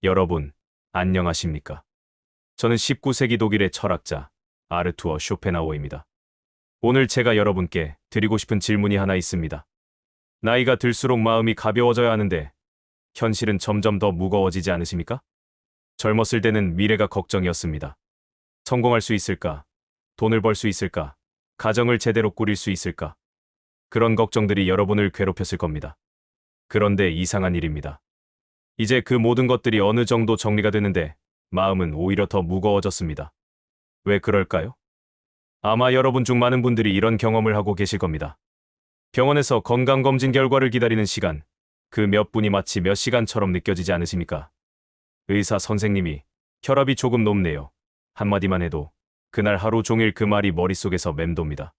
여러분, 안녕하십니까? 저는 19세기 독일의 철학자 아르투어 쇼펜하우어입니다. 오늘 제가 여러분께 드리고 싶은 질문이 하나 있습니다. 나이가 들수록 마음이 가벼워져야 하는데 현실은 점점 더 무거워지지 않으십니까? 젊었을 때는 미래가 걱정이었습니다. 성공할 수 있을까? 돈을 벌 수 있을까? 가정을 제대로 꾸릴 수 있을까? 그런 걱정들이 여러분을 괴롭혔을 겁니다. 그런데 이상한 일입니다. 이제 그 모든 것들이 어느 정도 정리가 되는데 마음은 오히려 더 무거워졌습니다. 왜 그럴까요? 아마 여러분 중 많은 분들이 이런 경험을 하고 계실 겁니다. 병원에서 건강검진 결과를 기다리는 시간, 그 몇 분이 마치 몇 시간처럼 느껴지지 않으십니까? 의사 선생님이 혈압이 조금 높네요. 한마디만 해도 그날 하루 종일 그 말이 머릿속에서 맴돕니다.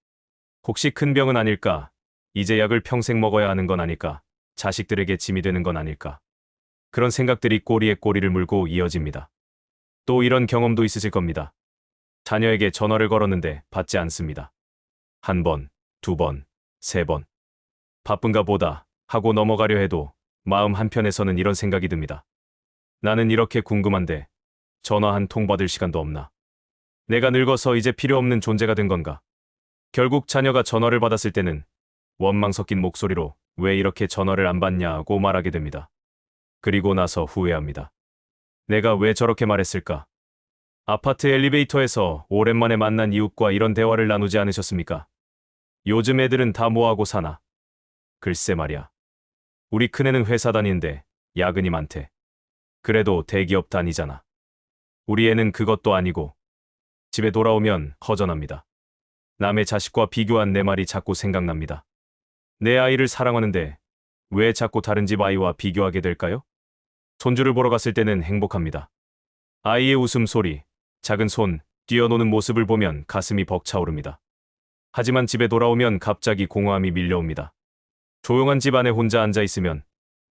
혹시 큰 병은 아닐까? 이제 약을 평생 먹어야 하는 건 아닐까? 자식들에게 짐이 되는 건 아닐까? 그런 생각들이 꼬리에 꼬리를 물고 이어집니다. 또 이런 경험도 있으실 겁니다. 자녀에게 전화를 걸었는데 받지 않습니다. 한 번, 두 번, 세 번. 바쁜가 보다 하고 넘어가려 해도 마음 한편에서는 이런 생각이 듭니다. 나는 이렇게 궁금한데 전화 한 통 받을 시간도 없나? 내가 늙어서 이제 필요 없는 존재가 된 건가? 결국 자녀가 전화를 받았을 때는 원망 섞인 목소리로 왜 이렇게 전화를 안 받냐고 말하게 됩니다. 그리고 나서 후회합니다. 내가 왜 저렇게 말했을까? 아파트 엘리베이터에서 오랜만에 만난 이웃과 이런 대화를 나누지 않으셨습니까? 요즘 애들은 다 뭐하고 사나? 글쎄 말이야. 우리 큰애는 회사 다니는데 야근이 많대. 그래도 대기업 다니잖아. 우리 애는 그것도 아니고 집에 돌아오면 허전합니다. 남의 자식과 비교한 내 말이 자꾸 생각납니다. 내 아이를 사랑하는데 왜 자꾸 다른 집 아이와 비교하게 될까요? 손주를 보러 갔을 때는 행복합니다. 아이의 웃음소리, 작은 손, 뛰어노는 모습을 보면 가슴이 벅차오릅니다. 하지만 집에 돌아오면 갑자기 공허함이 밀려옵니다. 조용한 집 안에 혼자 앉아 있으면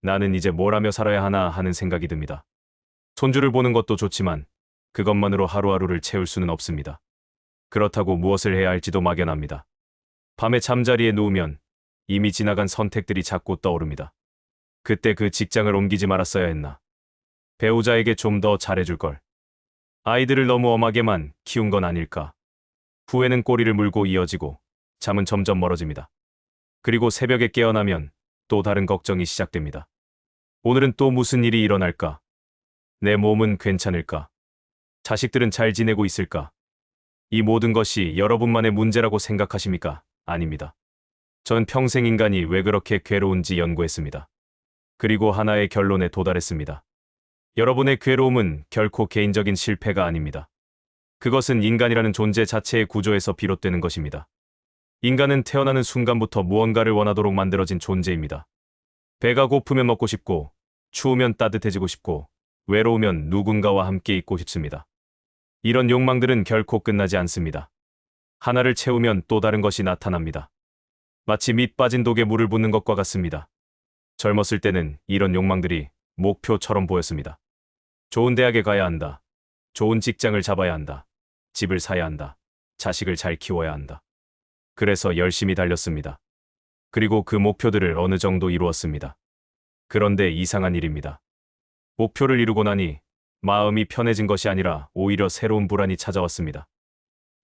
나는 이제 뭘 하며 살아야 하나 하는 생각이 듭니다. 손주를 보는 것도 좋지만 그것만으로 하루하루를 채울 수는 없습니다. 그렇다고 무엇을 해야 할지도 막연합니다. 밤에 잠자리에 누우면 이미 지나간 선택들이 자꾸 떠오릅니다. 그때 그 직장을 옮기지 말았어야 했나. 배우자에게 좀 더 잘해줄 걸. 아이들을 너무 엄하게만 키운 건 아닐까. 후회는 꼬리를 물고 이어지고 잠은 점점 멀어집니다. 그리고 새벽에 깨어나면 또 다른 걱정이 시작됩니다. 오늘은 또 무슨 일이 일어날까? 내 몸은 괜찮을까? 자식들은 잘 지내고 있을까? 이 모든 것이 여러분만의 문제라고 생각하십니까? 아닙니다. 전 평생 인간이 왜 그렇게 괴로운지 연구했습니다. 그리고 하나의 결론에 도달했습니다. 여러분의 괴로움은 결코 개인적인 실패가 아닙니다. 그것은 인간이라는 존재 자체의 구조에서 비롯되는 것입니다. 인간은 태어나는 순간부터 무언가를 원하도록 만들어진 존재입니다. 배가 고프면 먹고 싶고, 추우면 따뜻해지고 싶고, 외로우면 누군가와 함께 있고 싶습니다. 이런 욕망들은 결코 끝나지 않습니다. 하나를 채우면 또 다른 것이 나타납니다. 마치 밑 빠진 독에 물을 붓는 것과 같습니다. 젊었을 때는 이런 욕망들이 목표처럼 보였습니다. 좋은 대학에 가야 한다. 좋은 직장을 잡아야 한다. 집을 사야 한다. 자식을 잘 키워야 한다. 그래서 열심히 달렸습니다. 그리고 그 목표들을 어느 정도 이루었습니다. 그런데 이상한 일입니다. 목표를 이루고 나니 마음이 편해진 것이 아니라 오히려 새로운 불안이 찾아왔습니다.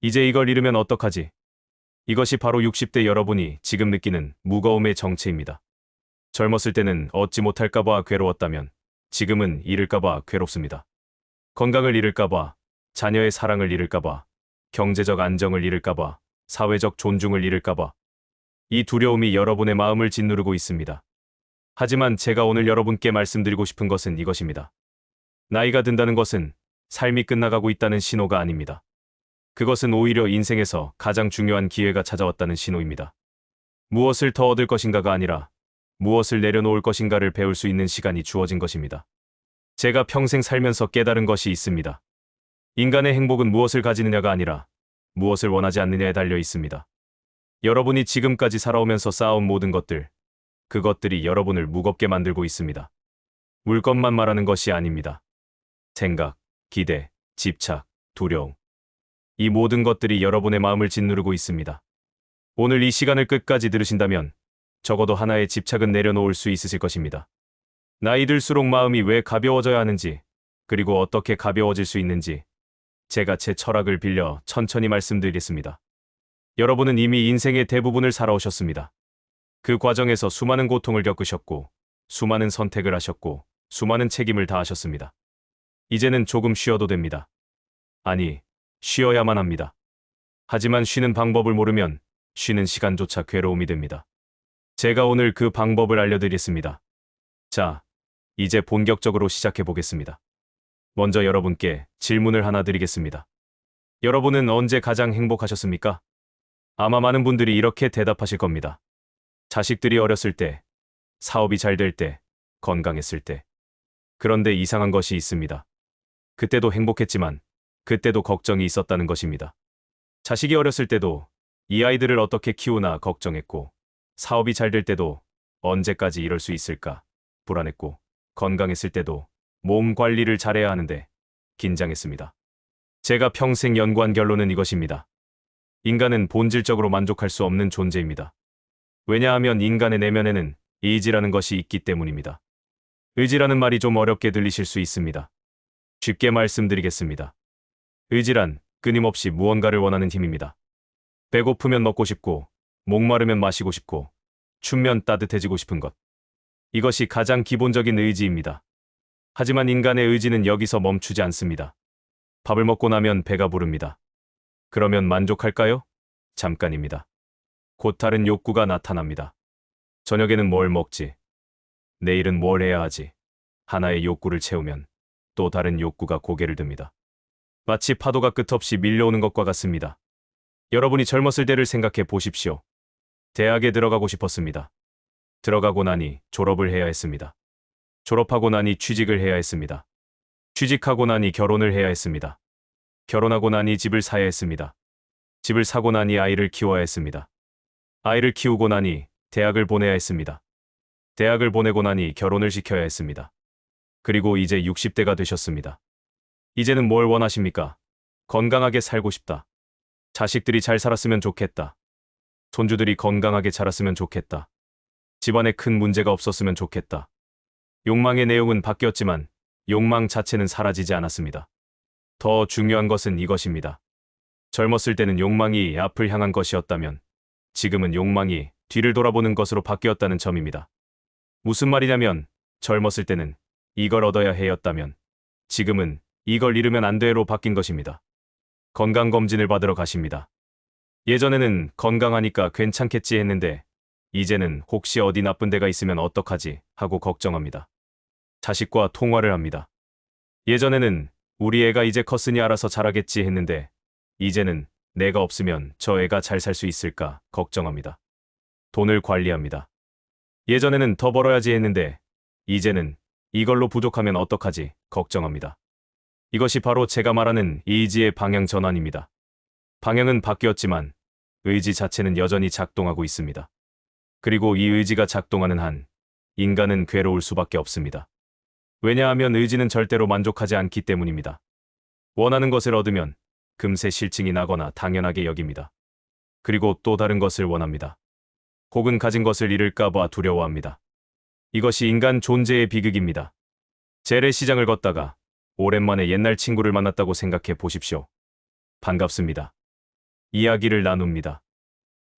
이제 이걸 잃으면 어떡하지? 이것이 바로 60대 여러분이 지금 느끼는 무거움의 정체입니다. 젊었을 때는 얻지 못할까봐 괴로웠다면 지금은 잃을까봐 괴롭습니다. 건강을 잃을까봐, 자녀의 사랑을 잃을까봐, 경제적 안정을 잃을까봐, 사회적 존중을 잃을까봐. 이 두려움이 여러분의 마음을 짓누르고 있습니다. 하지만 제가 오늘 여러분께 말씀드리고 싶은 것은 이것입니다. 나이가 든다는 것은 삶이 끝나가고 있다는 신호가 아닙니다. 그것은 오히려 인생에서 가장 중요한 기회가 찾아왔다는 신호입니다. 무엇을 더 얻을 것인가가 아니라 무엇을 내려놓을 것인가를 배울 수 있는 시간이 주어진 것입니다. 제가 평생 살면서 깨달은 것이 있습니다. 인간의 행복은 무엇을 가지느냐가 아니라 무엇을 원하지 않느냐에 달려 있습니다. 여러분이 지금까지 살아오면서 쌓아온 모든 것들, 그것들이 여러분을 무겁게 만들고 있습니다. 물건만 말하는 것이 아닙니다. 생각, 기대, 집착, 두려움. 이 모든 것들이 여러분의 마음을 짓누르고 있습니다. 오늘 이 시간을 끝까지 들으신다면 적어도 하나의 집착은 내려놓을 수 있으실 것입니다. 나이 들수록 마음이 왜 가벼워져야 하는지 그리고 어떻게 가벼워질 수 있는지 제가 제 철학을 빌려 천천히 말씀드리겠습니다. 여러분은 이미 인생의 대부분을 살아오셨습니다. 그 과정에서 수많은 고통을 겪으셨고, 수많은 선택을 하셨고, 수많은 책임을 다하셨습니다. 이제는 조금 쉬어도 됩니다. 아니, 쉬어야만 합니다. 하지만 쉬는 방법을 모르면 쉬는 시간조차 괴로움이 됩니다. 제가 오늘 그 방법을 알려드리겠습니다. 자, 이제 본격적으로 시작해 보겠습니다. 먼저 여러분께 질문을 하나 드리겠습니다. 여러분은 언제 가장 행복하셨습니까? 아마 많은 분들이 이렇게 대답하실 겁니다. 자식들이 어렸을 때, 사업이 잘 될 때, 건강했을 때. 그런데 이상한 것이 있습니다. 그때도 행복했지만, 그때도 걱정이 있었다는 것입니다. 자식이 어렸을 때도 이 아이들을 어떻게 키우나 걱정했고, 사업이 잘 될 때도 언제까지 이럴 수 있을까 불안했고, 건강했을 때도 몸 관리를 잘해야 하는데 긴장했습니다. 제가 평생 연구한 결론은 이것입니다. 인간은 본질적으로 만족할 수 없는 존재입니다. 왜냐하면 인간의 내면에는 의지라는 것이 있기 때문입니다. 의지라는 말이 좀 어렵게 들리실 수 있습니다. 쉽게 말씀드리겠습니다. 의지란 끊임없이 무언가를 원하는 힘입니다. 배고프면 먹고 싶고, 목마르면 마시고 싶고, 춥면 따뜻해지고 싶은 것. 이것이 가장 기본적인 의지입니다. 하지만 인간의 의지는 여기서 멈추지 않습니다. 밥을 먹고 나면 배가 부릅니다. 그러면 만족할까요? 잠깐입니다. 곧 다른 욕구가 나타납니다. 저녁에는 뭘 먹지? 내일은 뭘 해야 하지? 하나의 욕구를 채우면 또 다른 욕구가 고개를 듭니다. 마치 파도가 끝없이 밀려오는 것과 같습니다. 여러분이 젊었을 때를 생각해 보십시오. 대학에 들어가고 싶었습니다. 들어가고 나니 졸업을 해야 했습니다. 졸업하고 나니 취직을 해야 했습니다. 취직하고 나니 결혼을 해야 했습니다. 결혼하고 나니 집을 사야 했습니다. 집을 사고 나니 아이를 키워야 했습니다. 아이를 키우고 나니 대학을 보내야 했습니다. 대학을 보내고 나니 결혼을 시켜야 했습니다. 그리고 이제 60대가 되셨습니다. 이제는 뭘 원하십니까? 건강하게 살고 싶다. 자식들이 잘 살았으면 좋겠다. 손주들이 건강하게 자랐으면 좋겠다. 집안에 큰 문제가 없었으면 좋겠다. 욕망의 내용은 바뀌었지만 욕망 자체는 사라지지 않았습니다. 더 중요한 것은 이것입니다. 젊었을 때는 욕망이 앞을 향한 것이었다면 지금은 욕망이 뒤를 돌아보는 것으로 바뀌었다는 점입니다. 무슨 말이냐면 젊었을 때는 이걸 얻어야 해였다면 지금은 이걸 잃으면 안 돼로 바뀐 것입니다. 건강검진을 받으러 가십니다. 예전에는 건강하니까 괜찮겠지 했는데 이제는 혹시 어디 나쁜 데가 있으면 어떡하지 하고 걱정합니다. 자식과 통화를 합니다. 예전에는 우리 애가 이제 컸으니 알아서 잘하겠지 했는데 이제는 내가 없으면 저 애가 잘 살 수 있을까 걱정합니다. 돈을 관리합니다. 예전에는 더 벌어야지 했는데 이제는 이걸로 부족하면 어떡하지 걱정합니다. 이것이 바로 제가 말하는 의지의 방향 전환입니다. 방향은 바뀌었지만 의지 자체는 여전히 작동하고 있습니다. 그리고 이 의지가 작동하는 한 인간은 괴로울 수밖에 없습니다. 왜냐하면 의지는 절대로 만족하지 않기 때문입니다. 원하는 것을 얻으면 금세 실증이 나거나 당연하게 여깁니다. 그리고 또 다른 것을 원합니다. 혹은 가진 것을 잃을까봐 두려워합니다. 이것이 인간 존재의 비극입니다. 재래시장을 걷다가 오랜만에 옛날 친구를 만났다고 생각해 보십시오. 반갑습니다. 이야기를 나눕니다.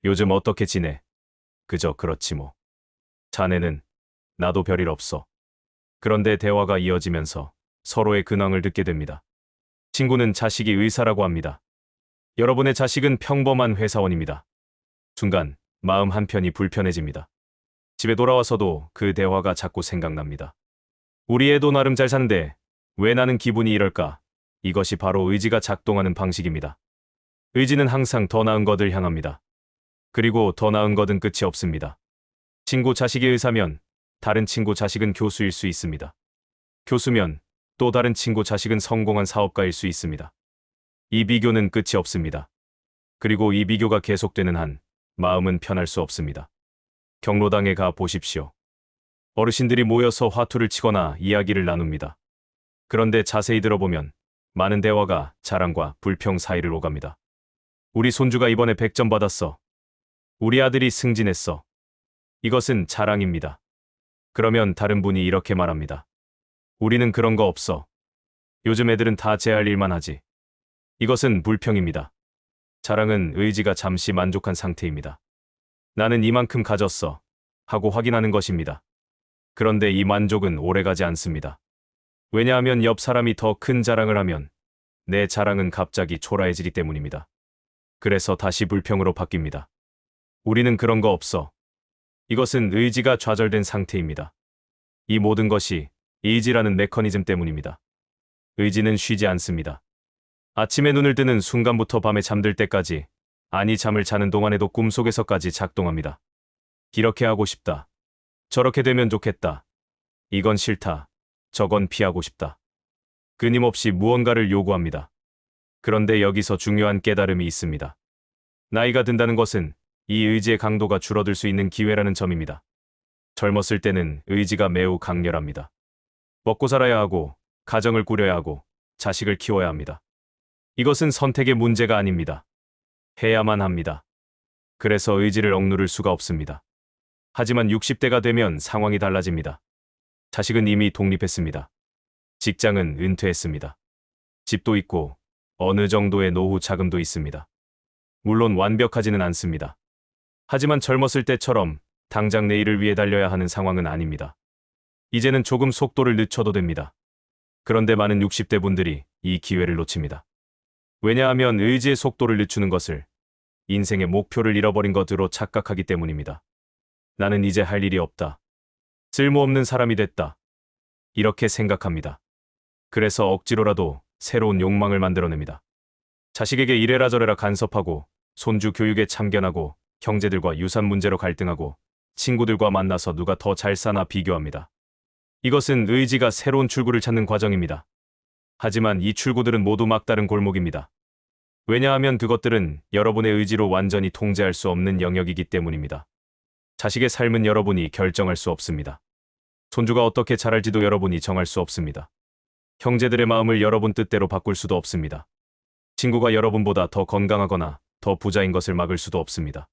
요즘 어떻게 지내? 그저 그렇지 뭐. 자네는? 나도 별일 없어. 그런데 대화가 이어지면서 서로의 근황을 듣게 됩니다. 친구는 자식이 의사라고 합니다. 여러분의 자식은 평범한 회사원입니다. 순간 마음 한편이 불편해집니다. 집에 돌아와서도 그 대화가 자꾸 생각납니다. 우리 애도 나름 잘 사는데 왜 나는 기분이 이럴까? 이것이 바로 의지가 작동하는 방식입니다. 의지는 항상 더 나은 것을 향합니다. 그리고 더 나은 것은 끝이 없습니다. 친구 자식이 의사면 다른 친구 자식은 교수일 수 있습니다. 교수면 또 다른 친구 자식은 성공한 사업가일 수 있습니다. 이 비교는 끝이 없습니다. 그리고 이 비교가 계속되는 한 마음은 편할 수 없습니다. 경로당에 가 보십시오. 어르신들이 모여서 화투를 치거나 이야기를 나눕니다. 그런데 자세히 들어보면 많은 대화가 자랑과 불평 사이를 오갑니다. 우리 손주가 이번에 100점 받았어. 우리 아들이 승진했어. 이것은 자랑입니다. 그러면 다른 분이 이렇게 말합니다. 우리는 그런 거 없어. 요즘 애들은 다 제 할 일만 하지. 이것은 불평입니다. 자랑은 의지가 잠시 만족한 상태입니다. 나는 이만큼 가졌어 하고 확인하는 것입니다. 그런데 이 만족은 오래가지 않습니다. 왜냐하면 옆 사람이 더 큰 자랑을 하면 내 자랑은 갑자기 초라해지기 때문입니다. 그래서 다시 불평으로 바뀝니다. 우리는 그런 거 없어. 이것은 의지가 좌절된 상태입니다. 이 모든 것이 의지라는 메커니즘 때문입니다. 의지는 쉬지 않습니다. 아침에 눈을 뜨는 순간부터 밤에 잠들 때까지, 아니 잠을 자는 동안에도 꿈속에서까지 작동합니다. 이렇게 하고 싶다. 저렇게 되면 좋겠다. 이건 싫다. 저건 피하고 싶다. 끊임없이 무언가를 요구합니다. 그런데 여기서 중요한 깨달음이 있습니다. 나이가 든다는 것은 이 의지의 강도가 줄어들 수 있는 기회라는 점입니다. 젊었을 때는 의지가 매우 강렬합니다. 먹고 살아야 하고, 가정을 꾸려야 하고, 자식을 키워야 합니다. 이것은 선택의 문제가 아닙니다. 해야만 합니다. 그래서 의지를 억누를 수가 없습니다. 하지만 60대가 되면 상황이 달라집니다. 자식은 이미 독립했습니다. 직장은 은퇴했습니다. 집도 있고 어느 정도의 노후 자금도 있습니다. 물론 완벽하지는 않습니다. 하지만 젊었을 때처럼 당장 내일을 위해 달려야 하는 상황은 아닙니다. 이제는 조금 속도를 늦춰도 됩니다. 그런데 많은 60대 분들이 이 기회를 놓칩니다. 왜냐하면 의지의 속도를 늦추는 것을 인생의 목표를 잃어버린 것으로 착각하기 때문입니다. 나는 이제 할 일이 없다. 쓸모없는 사람이 됐다. 이렇게 생각합니다. 그래서 억지로라도 새로운 욕망을 만들어냅니다. 자식에게 이래라 저래라 간섭하고, 손주 교육에 참견하고, 형제들과 유산 문제로 갈등하고, 친구들과 만나서 누가 더 잘 사나 비교합니다. 이것은 의지가 새로운 출구를 찾는 과정입니다. 하지만 이 출구들은 모두 막다른 골목입니다. 왜냐하면 그것들은 여러분의 의지로 완전히 통제할 수 없는 영역이기 때문입니다. 자식의 삶은 여러분이 결정할 수 없습니다. 손주가 어떻게 자랄지도 여러분이 정할 수 없습니다. 형제들의 마음을 여러분 뜻대로 바꿀 수도 없습니다. 친구가 여러분보다 더 건강하거나 더 부자인 것을 막을 수도 없습니다.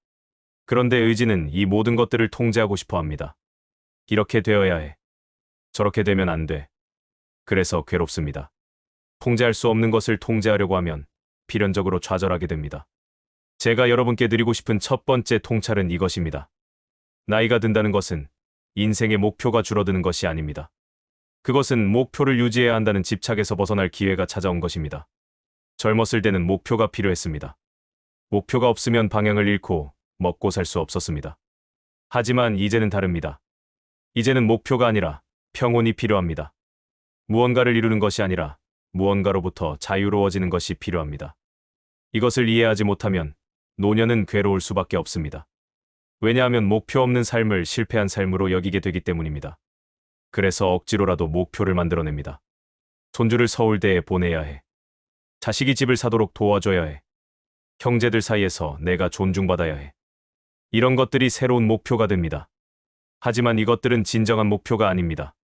그런데 의지는 이 모든 것들을 통제하고 싶어 합니다. 이렇게 되어야 해. 저렇게 되면 안 돼. 그래서 괴롭습니다. 통제할 수 없는 것을 통제하려고 하면 필연적으로 좌절하게 됩니다. 제가 여러분께 드리고 싶은 첫 번째 통찰은 이것입니다. 나이가 든다는 것은 인생의 목표가 줄어드는 것이 아닙니다. 그것은 목표를 유지해야 한다는 집착에서 벗어날 기회가 찾아온 것입니다. 젊었을 때는 목표가 필요했습니다. 목표가 없으면 방향을 잃고 먹고 살 수 없었습니다. 하지만 이제는 다릅니다. 이제는 목표가 아니라 평온이 필요합니다. 무언가를 이루는 것이 아니라 무언가로부터 자유로워지는 것이 필요합니다. 이것을 이해하지 못하면 노년은 괴로울 수밖에 없습니다. 왜냐하면 목표 없는 삶을 실패한 삶으로 여기게 되기 때문입니다. 그래서 억지로라도 목표를 만들어냅니다. 손주를 서울대에 보내야 해. 자식이 집을 사도록 도와줘야 해. 형제들 사이에서 내가 존중받아야 해. 이런 것들이 새로운 목표가 됩니다. 하지만 이것들은 진정한 목표가 아닙니다.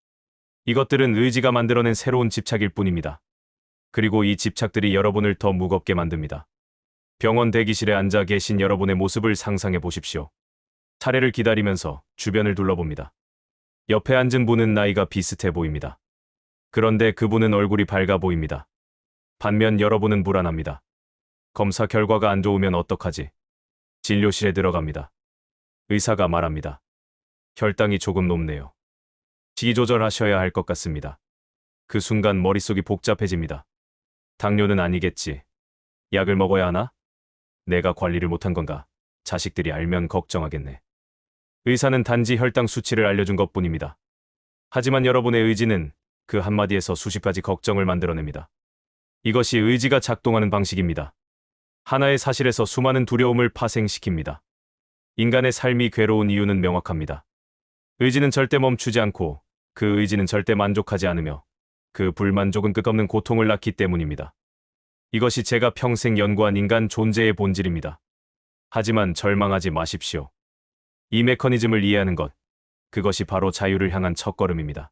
이것들은 의지가 만들어낸 새로운 집착일 뿐입니다. 그리고 이 집착들이 여러분을 더 무겁게 만듭니다. 병원 대기실에 앉아 계신 여러분의 모습을 상상해 보십시오. 차례를 기다리면서 주변을 둘러봅니다. 옆에 앉은 분은 나이가 비슷해 보입니다. 그런데 그분은 얼굴이 밝아 보입니다. 반면 여러분은 불안합니다. 검사 결과가 안 좋으면 어떡하지? 진료실에 들어갑니다. 의사가 말합니다. 혈당이 조금 높네요. 지 조절하셔야 할 것 같습니다. 그 순간 머릿속이 복잡해집니다. 당뇨는 아니겠지. 약을 먹어야 하나? 내가 관리를 못한 건가? 자식들이 알면 걱정하겠네. 의사는 단지 혈당 수치를 알려준 것뿐입니다. 하지만 여러분의 의지는 그 한마디에서 수십 가지 걱정을 만들어냅니다. 이것이 의지가 작동하는 방식입니다. 하나의 사실에서 수많은 두려움을 파생시킵니다. 인간의 삶이 괴로운 이유는 명확합니다. 의지는 절대 멈추지 않고 그 의지는 절대 만족하지 않으며 그 불만족은 끝없는 고통을 낳기 때문입니다. 이것이 제가 평생 연구한 인간 존재의 본질입니다. 하지만 절망하지 마십시오. 이 메커니즘을 이해하는 것, 그것이 바로 자유를 향한 첫걸음입니다.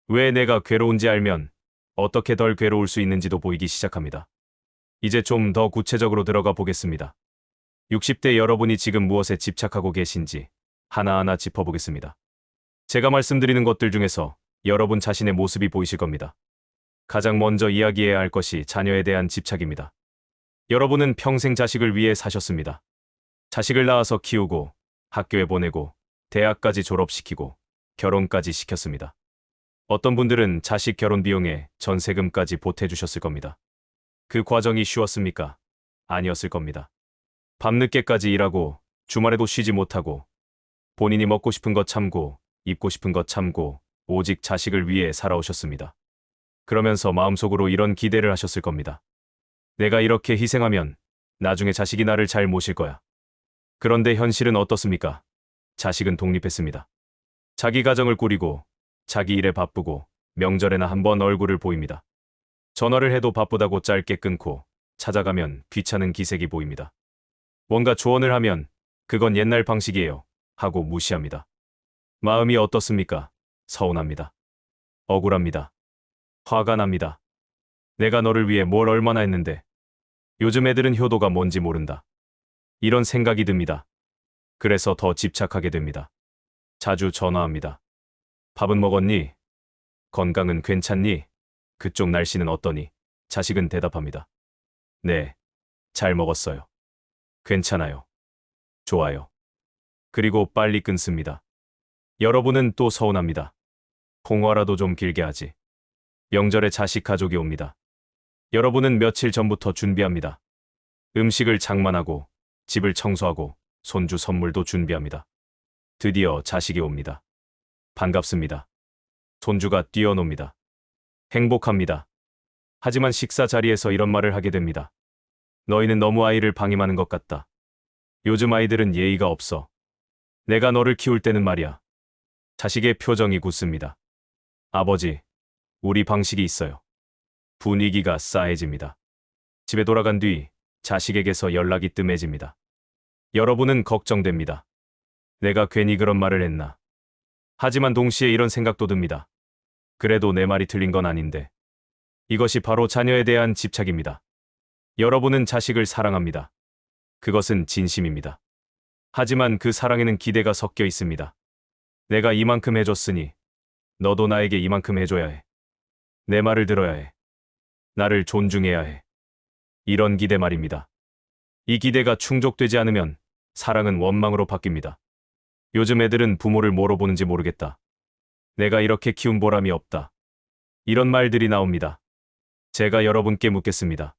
왜 내가 괴로운지 알면 어떻게 덜 괴로울 수 있는지도 보이기 시작합니다. 이제 좀 더 구체적으로 들어가 보겠습니다. 60대 여러분이 지금 무엇에 집착하고 계신지 하나하나 짚어보겠습니다. 제가 말씀드리는 것들 중에서 여러분 자신의 모습이 보이실 겁니다. 가장 먼저 이야기해야 할 것이 자녀에 대한 집착입니다. 여러분은 평생 자식을 위해 사셨습니다. 자식을 낳아서 키우고, 학교에 보내고, 대학까지 졸업시키고, 결혼까지 시켰습니다. 어떤 분들은 자식 결혼 비용에 전세금까지 보태주셨을 겁니다. 그 과정이 쉬웠습니까? 아니었을 겁니다. 밤늦게까지 일하고, 주말에도 쉬지 못하고, 본인이 먹고 싶은 것 참고, 입고 싶은 것 참고, 오직 자식을 위해 살아오셨습니다. 그러면서 마음속으로 이런 기대를 하셨을 겁니다. 내가 이렇게 희생하면 나중에 자식이 나를 잘 모실 거야. 그런데 현실은 어떻습니까? 자식은 독립했습니다. 자기 가정을 꾸리고 자기 일에 바쁘고 명절에나 한번 얼굴을 보입니다. 전화를 해도 바쁘다고 짧게 끊고 찾아가면 귀찮은 기색이 보입니다. 뭔가 조언을 하면 그건 옛날 방식이에요 하고 무시합니다. 마음이 어떻습니까? 서운합니다. 억울합니다. 화가 납니다. 내가 너를 위해 뭘 얼마나 했는데 요즘 애들은 효도가 뭔지 모른다. 이런 생각이 듭니다. 그래서 더 집착하게 됩니다. 자주 전화합니다. 밥은 먹었니? 건강은 괜찮니? 그쪽 날씨는 어떠니? 자식은 대답합니다. 네, 잘 먹었어요. 괜찮아요. 좋아요. 그리고 빨리 끊습니다. 여러분은 또 서운합니다. 통화라도 좀 길게 하지. 명절에 자식 가족이 옵니다. 여러분은 며칠 전부터 준비합니다. 음식을 장만하고 집을 청소하고 손주 선물도 준비합니다. 드디어 자식이 옵니다. 반갑습니다. 손주가 뛰어놉니다. 행복합니다. 하지만 식사 자리에서 이런 말을 하게 됩니다. 너희는 너무 아이를 방임하는 것 같다. 요즘 아이들은 예의가 없어. 내가 너를 키울 때는 말이야. 자식의 표정이 굳습니다. 아버지, 우리 방식이 있어요. 분위기가 싸해집니다. 집에 돌아간 뒤 자식에게서 연락이 뜸해집니다. 여러분은 걱정됩니다. 내가 괜히 그런 말을 했나. 하지만 동시에 이런 생각도 듭니다. 그래도 내 말이 틀린 건 아닌데. 이것이 바로 자녀에 대한 집착입니다. 여러분은 자식을 사랑합니다. 그것은 진심입니다. 하지만 그 사랑에는 기대가 섞여 있습니다. 내가 이만큼 해줬으니 너도 나에게 이만큼 해줘야 해. 내 말을 들어야 해. 나를 존중해야 해. 이런 기대 말입니다. 이 기대가 충족되지 않으면 사랑은 원망으로 바뀝니다. 요즘 애들은 부모를 뭐로 보는지 모르겠다. 내가 이렇게 키운 보람이 없다. 이런 말들이 나옵니다. 제가 여러분께 묻겠습니다.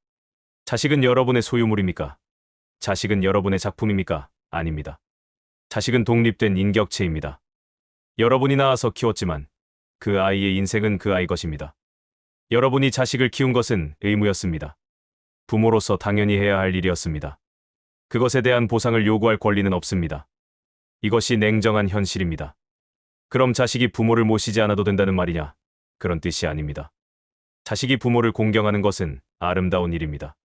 자식은 여러분의 소유물입니까? 자식은 여러분의 작품입니까? 아닙니다. 자식은 독립된 인격체입니다. 여러분이 낳아서 키웠지만 그 아이의 인생은 그 아이 것입니다. 여러분이 자식을 키운 것은 의무였습니다. 부모로서 당연히 해야 할 일이었습니다. 그것에 대한 보상을 요구할 권리는 없습니다. 이것이 냉정한 현실입니다. 그럼 자식이 부모를 모시지 않아도 된다는 말이냐? 그런 뜻이 아닙니다. 자식이 부모를 공경하는 것은 아름다운 일입니다.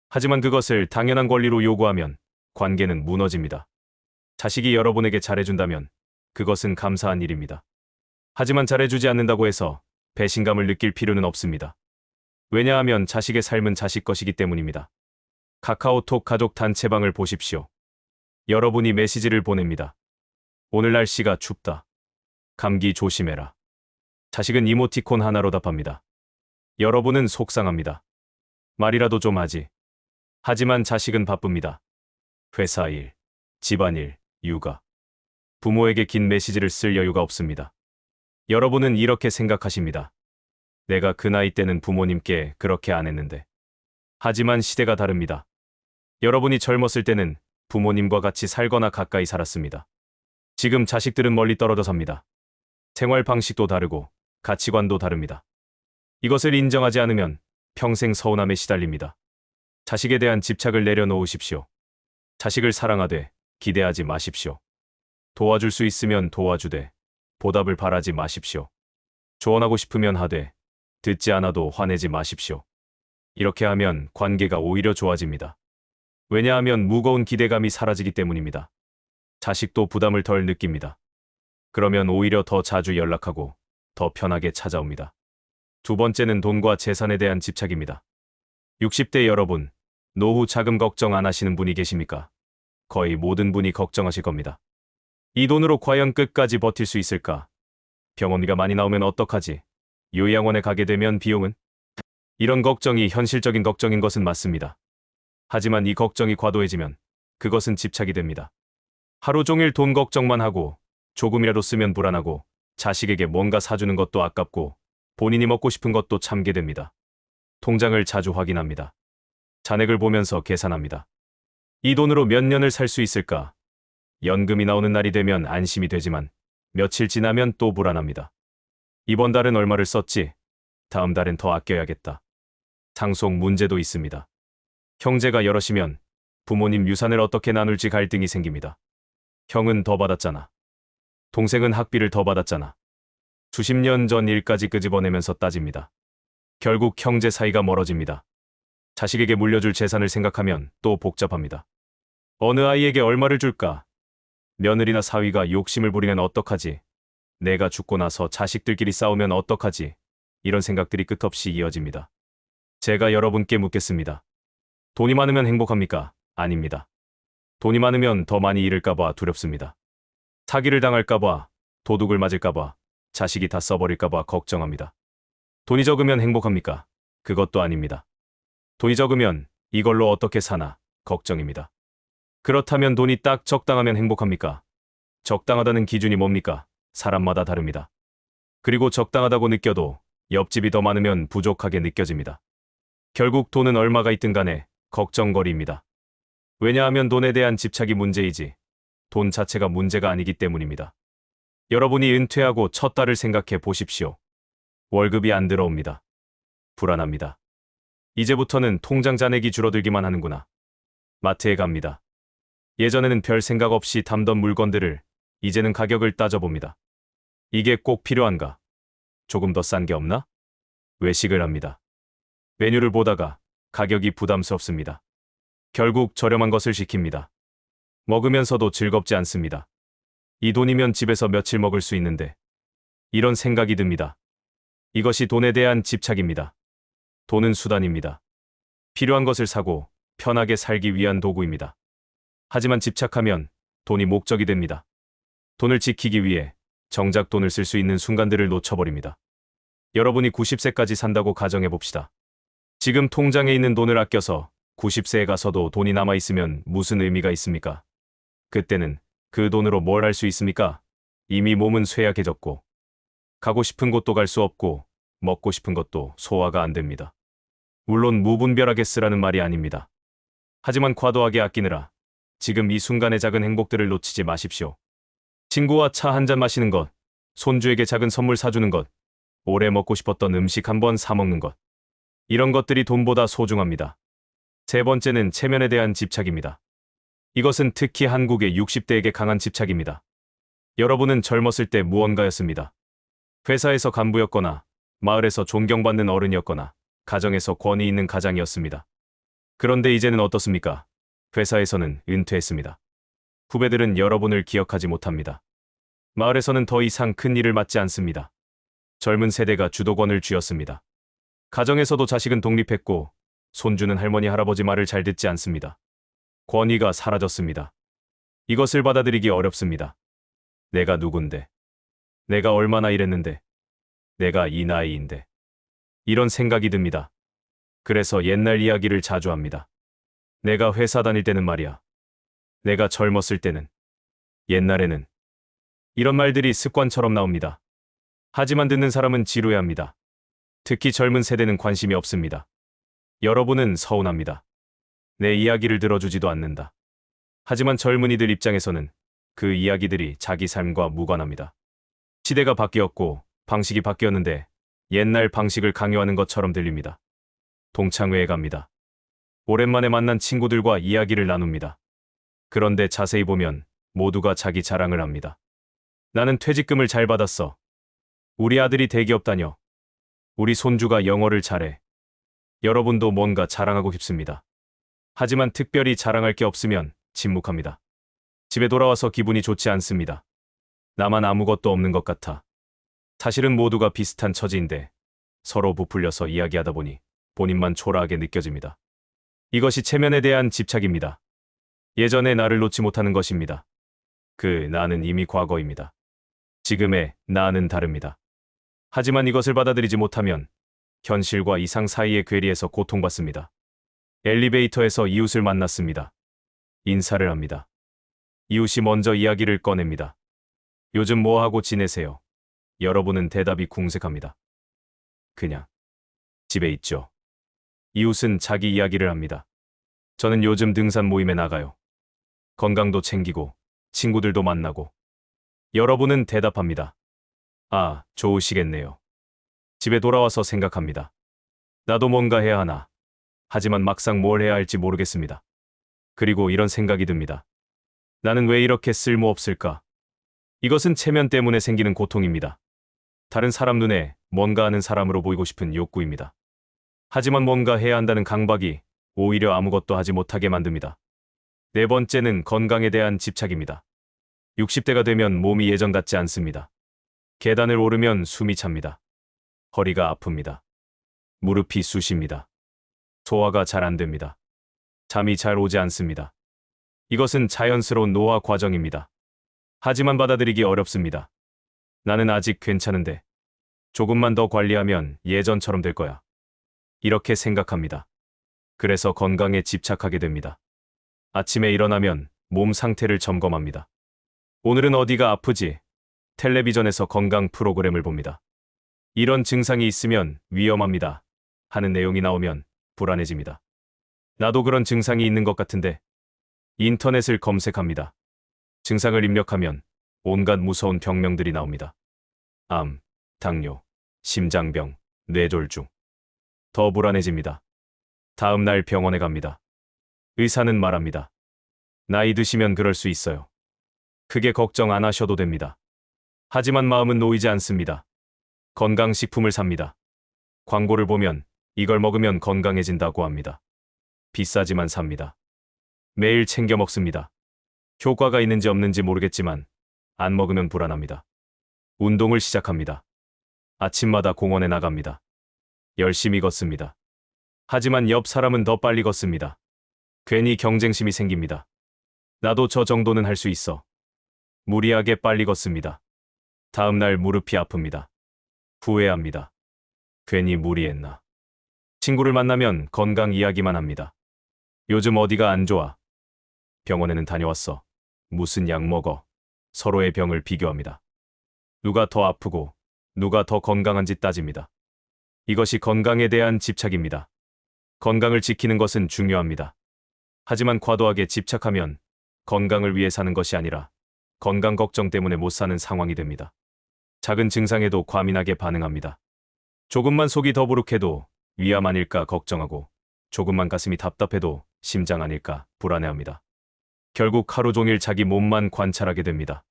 하지만 그것을 당연한 권리로 요구하면 관계는 무너집니다. 자식이 여러분에게 잘해준다면 그것은 감사한 일입니다. 하지만 잘해주지 않는다고 해서 배신감을 느낄 필요는 없습니다. 왜냐하면 자식의 삶은 자식 것이기 때문입니다. 카카오톡 가족 단체방을 보십시오. 여러분이 메시지를 보냅니다. 오늘 날씨가 춥다. 감기 조심해라. 자식은 이모티콘 하나로 답합니다. 여러분은 속상합니다. 말이라도 좀 하지. 하지만 자식은 바쁩니다. 회사 일, 집안일, 육아. 부모에게 긴 메시지를 쓸 여유가 없습니다. 여러분은 이렇게 생각하십니다. 내가 그 나이 때는 부모님께 그렇게 안 했는데. 하지만 시대가 다릅니다. 여러분이 젊었을 때는 부모님과 같이 살거나 가까이 살았습니다. 지금 자식들은 멀리 떨어져 삽니다. 생활 방식도 다르고 가치관도 다릅니다. 이것을 인정하지 않으면 평생 서운함에 시달립니다. 자식에 대한 집착을 내려놓으십시오. 자식을 사랑하되 기대하지 마십시오. 도와줄 수 있으면 도와주되 보답을 바라지 마십시오. 조언하고 싶으면 하되 듣지 않아도 화내지 마십시오. 이렇게 하면 관계가 오히려 좋아집니다. 왜냐하면 무거운 기대감이 사라지기 때문입니다. 자식도 부담을 덜 느낍니다. 그러면 오히려 더 자주 연락하고 더 편하게 찾아옵니다. 두 번째는 돈과 재산에 대한 집착입니다. 60대 여러분, 노후 자금 걱정 안 하시는 분이 계십니까? 거의 모든 분이 걱정하실 겁니다. 이 돈으로 과연 끝까지 버틸 수 있을까? 병원비가 많이 나오면 어떡하지? 요양원에 가게 되면 비용은? 이런 걱정이 현실적인 걱정인 것은 맞습니다. 하지만 이 걱정이 과도해지면 그것은 집착이 됩니다. 하루 종일 돈 걱정만 하고 조금이라도 쓰면 불안하고 자식에게 뭔가 사주는 것도 아깝고 본인이 먹고 싶은 것도 참게 됩니다. 통장을 자주 확인합니다. 잔액을 보면서 계산합니다. 이 돈으로 몇 년을 살 수 있을까? 연금이 나오는 날이 되면 안심이 되지만 며칠 지나면 또 불안합니다. 이번 달은 얼마를 썼지? 다음 달엔 더 아껴야겠다. 상속 문제도 있습니다. 형제가 여럿이면 부모님 유산을 어떻게 나눌지 갈등이 생깁니다. 형은 더 받았잖아. 동생은 학비를 더 받았잖아. 수십 년 전 일까지 끄집어내면서 따집니다. 결국 형제 사이가 멀어집니다. 자식에게 물려줄 재산을 생각하면 또 복잡합니다. 어느 아이에게 얼마를 줄까? 며느리나 사위가 욕심을 부리면 어떡하지? 내가 죽고 나서 자식들끼리 싸우면 어떡하지? 이런 생각들이 끝없이 이어집니다. 제가 여러분께 묻겠습니다. 돈이 많으면 행복합니까? 아닙니다. 돈이 많으면 더 많이 잃을까봐 두렵습니다. 사기를 당할까봐, 도둑을 맞을까봐, 자식이 다 써버릴까봐 걱정합니다. 돈이 적으면 행복합니까? 그것도 아닙니다. 돈이 적으면 이걸로 어떻게 사나 걱정입니다. 그렇다면 돈이 딱 적당하면 행복합니까? 적당하다는 기준이 뭡니까? 사람마다 다릅니다. 그리고 적당하다고 느껴도 옆집이 더 많으면 부족하게 느껴집니다. 결국 돈은 얼마가 있든 간에 걱정거리입니다. 왜냐하면 돈에 대한 집착이 문제이지 돈 자체가 문제가 아니기 때문입니다. 여러분이 은퇴하고 첫 달을 생각해 보십시오. 월급이 안 들어옵니다. 불안합니다. 이제부터는 통장 잔액이 줄어들기만 하는구나. 마트에 갑니다. 예전에는 별 생각 없이 담던 물건들을 이제는 가격을 따져봅니다. 이게 꼭 필요한가? 조금 더 싼 게 없나? 외식을 합니다. 메뉴를 보다가 가격이 부담스럽습니다. 결국 저렴한 것을 시킵니다. 먹으면서도 즐겁지 않습니다. 이 돈이면 집에서 며칠 먹을 수 있는데 이런 생각이 듭니다. 이것이 돈에 대한 집착입니다. 돈은 수단입니다. 필요한 것을 사고 편하게 살기 위한 도구입니다. 하지만 집착하면 돈이 목적이 됩니다. 돈을 지키기 위해 정작 돈을 쓸 수 있는 순간들을 놓쳐버립니다. 여러분이 90세까지 산다고 가정해봅시다. 지금 통장에 있는 돈을 아껴서 90세에 가서도 돈이 남아있으면 무슨 의미가 있습니까? 그때는 그 돈으로 뭘 할 수 있습니까? 이미 몸은 쇠약해졌고 가고 싶은 곳도 갈 수 없고 먹고 싶은 것도 소화가 안 됩니다. 물론 무분별하게 쓰라는 말이 아닙니다. 하지만 과도하게 아끼느라 지금 이 순간의 작은 행복들을 놓치지 마십시오. 친구와 차 한잔 마시는 것, 손주에게 작은 선물 사주는 것, 오래 먹고 싶었던 음식 한번 사 먹는 것. 이런 것들이 돈보다 소중합니다. 세 번째는 체면에 대한 집착입니다. 이것은 특히 한국의 60대에게 강한 집착입니다. 여러분은 젊었을 때 무언가였습니다. 회사에서 간부였거나 마을에서 존경받는 어른이었거나 가정에서 권위 있는 가장이었습니다. 그런데 이제는 어떻습니까? 회사에서는 은퇴했습니다. 후배들은 여러분을 기억하지 못합니다. 마을에서는 더 이상 큰 일을 맡지 않습니다. 젊은 세대가 주도권을 쥐었습니다. 가정에서도 자식은 독립했고 손주는 할머니 할아버지 말을 잘 듣지 않습니다. 권위가 사라졌습니다. 이것을 받아들이기 어렵습니다. 내가 누군데? 내가 얼마나 일했는데? 내가 이 나이인데? 이런 생각이 듭니다. 그래서 옛날 이야기를 자주 합니다. 내가 회사 다닐 때는 말이야. 내가 젊었을 때는. 옛날에는. 이런 말들이 습관처럼 나옵니다. 하지만 듣는 사람은 지루해합니다. 특히 젊은 세대는 관심이 없습니다. 여러분은 서운합니다. 내 이야기를 들어주지도 않는다. 하지만 젊은이들 입장에서는 그 이야기들이 자기 삶과 무관합니다. 시대가 바뀌었고 방식이 바뀌었는데 옛날 방식을 강요하는 것처럼 들립니다. 동창회에 갑니다. 오랜만에 만난 친구들과 이야기를 나눕니다. 그런데 자세히 보면 모두가 자기 자랑을 합니다. 나는 퇴직금을 잘 받았어. 우리 아들이 대기업 다녀. 우리 손주가 영어를 잘해. 여러분도 뭔가 자랑하고 싶습니다. 하지만 특별히 자랑할 게 없으면 침묵합니다. 집에 돌아와서 기분이 좋지 않습니다. 나만 아무것도 없는 것 같아. 사실은 모두가 비슷한 처지인데 서로 부풀려서 이야기하다 보니 본인만 초라하게 느껴집니다. 이것이 체면에 대한 집착입니다. 예전의 나를 놓지 못하는 것입니다. 그 나는 이미 과거입니다. 지금의 나는 다릅니다. 하지만 이것을 받아들이지 못하면 현실과 이상 사이의 괴리에서 고통받습니다. 엘리베이터에서 이웃을 만났습니다. 인사를 합니다. 이웃이 먼저 이야기를 꺼냅니다. 요즘 뭐 하고 지내세요? 여러분은 대답이 궁색합니다. 그냥 집에 있죠. 이웃은 자기 이야기를 합니다. 저는 요즘 등산 모임에 나가요. 건강도 챙기고 친구들도 만나고. 여러분은 대답합니다. 아, 좋으시겠네요. 집에 돌아와서 생각합니다. 나도 뭔가 해야 하나. 하지만 막상 뭘 해야 할지 모르겠습니다. 그리고 이런 생각이 듭니다. 나는 왜 이렇게 쓸모없을까? 이것은 체면 때문에 생기는 고통입니다. 다른 사람 눈에 뭔가 하는 사람으로 보이고 싶은 욕구입니다. 하지만 뭔가 해야 한다는 강박이 오히려 아무것도 하지 못하게 만듭니다. 네 번째는 건강에 대한 집착입니다. 60대가 되면 몸이 예전 같지 않습니다. 계단을 오르면 숨이 찹니다. 허리가 아픕니다. 무릎이 쑤십니다. 소화가 잘 안 됩니다. 잠이 잘 오지 않습니다. 이것은 자연스러운 노화 과정입니다. 하지만 받아들이기 어렵습니다. 나는 아직 괜찮은데 조금만 더 관리하면 예전처럼 될 거야. 이렇게 생각합니다. 그래서 건강에 집착하게 됩니다. 아침에 일어나면 몸 상태를 점검합니다. 오늘은 어디가 아프지? 텔레비전에서 건강 프로그램을 봅니다. 이런 증상이 있으면 위험합니다. 하는 내용이 나오면 불안해집니다. 나도 그런 증상이 있는 것 같은데 인터넷을 검색합니다. 증상을 입력하면 온갖 무서운 병명들이 나옵니다. 암, 당뇨, 심장병, 뇌졸중. 더 불안해집니다. 다음 날 병원에 갑니다. 의사는 말합니다. 나이 드시면 그럴 수 있어요. 크게 걱정 안 하셔도 됩니다. 하지만 마음은 놓이지 않습니다. 건강식품을 삽니다. 광고를 보면 이걸 먹으면 건강해진다고 합니다. 비싸지만 삽니다. 매일 챙겨 먹습니다. 효과가 있는지 없는지 모르겠지만 안 먹으면 불안합니다. 운동을 시작합니다. 아침마다 공원에 나갑니다. 열심히 걷습니다. 하지만 옆 사람은 더 빨리 걷습니다. 괜히 경쟁심이 생깁니다. 나도 저 정도는 할 수 있어. 무리하게 빨리 걷습니다. 다음 날 무릎이 아픕니다. 후회합니다. 괜히 무리했나. 친구를 만나면 건강 이야기만 합니다. 요즘 어디가 안 좋아? 병원에는 다녀왔어. 무슨 약 먹어? 서로의 병을 비교합니다. 누가 더 아프고 누가 더 건강한지 따집니다. 이것이 건강에 대한 집착입니다. 건강을 지키는 것은 중요합니다. 하지만 과도하게 집착하면 건강을 위해 사는 것이 아니라 건강 걱정 때문에 못 사는 상황이 됩니다. 작은 증상에도 과민하게 반응합니다. 조금만 속이 더부룩해도 위암 아닐까 걱정하고 조금만 가슴이 답답해도 심장 아닐까 불안해합니다. 결국 하루 종일 자기 몸만 관찰하게 됩니다.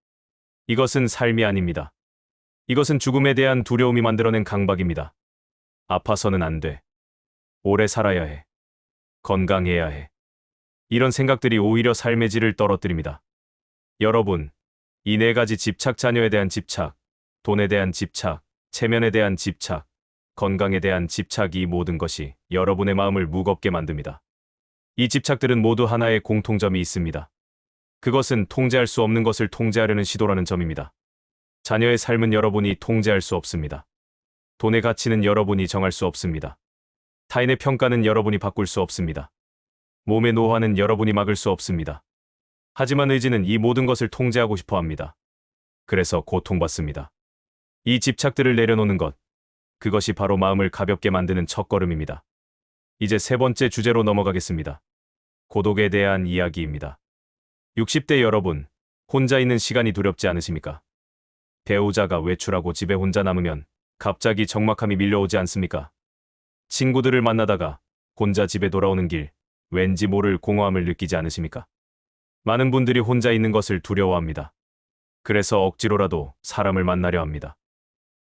이것은 삶이 아닙니다. 이것은 죽음에 대한 두려움이 만들어낸 강박입니다. 아파서는 안 돼. 오래 살아야 해. 건강해야 해. 이런 생각들이 오히려 삶의 질을 떨어뜨립니다. 여러분, 이 네 가지 집착, 자녀에 대한 집착, 돈에 대한 집착, 체면에 대한 집착, 건강에 대한 집착, 이 모든 것이 여러분의 마음을 무겁게 만듭니다. 이 집착들은 모두 하나의 공통점이 있습니다. 그것은 통제할 수 없는 것을 통제하려는 시도라는 점입니다. 자녀의 삶은 여러분이 통제할 수 없습니다. 돈의 가치는 여러분이 정할 수 없습니다. 타인의 평가는 여러분이 바꿀 수 없습니다. 몸의 노화는 여러분이 막을 수 없습니다. 하지만 의지는 이 모든 것을 통제하고 싶어 합니다. 그래서 고통받습니다. 이 집착들을 내려놓는 것, 그것이 바로 마음을 가볍게 만드는 첫걸음입니다. 이제 세 번째 주제로 넘어가겠습니다. 고독에 대한 이야기입니다. 60대 여러분, 혼자 있는 시간이 두렵지 않으십니까? 배우자가 외출하고 집에 혼자 남으면 갑자기 적막함이 밀려오지 않습니까? 친구들을 만나다가 혼자 집에 돌아오는 길, 왠지 모를 공허함을 느끼지 않으십니까? 많은 분들이 혼자 있는 것을 두려워합니다. 그래서 억지로라도 사람을 만나려 합니다.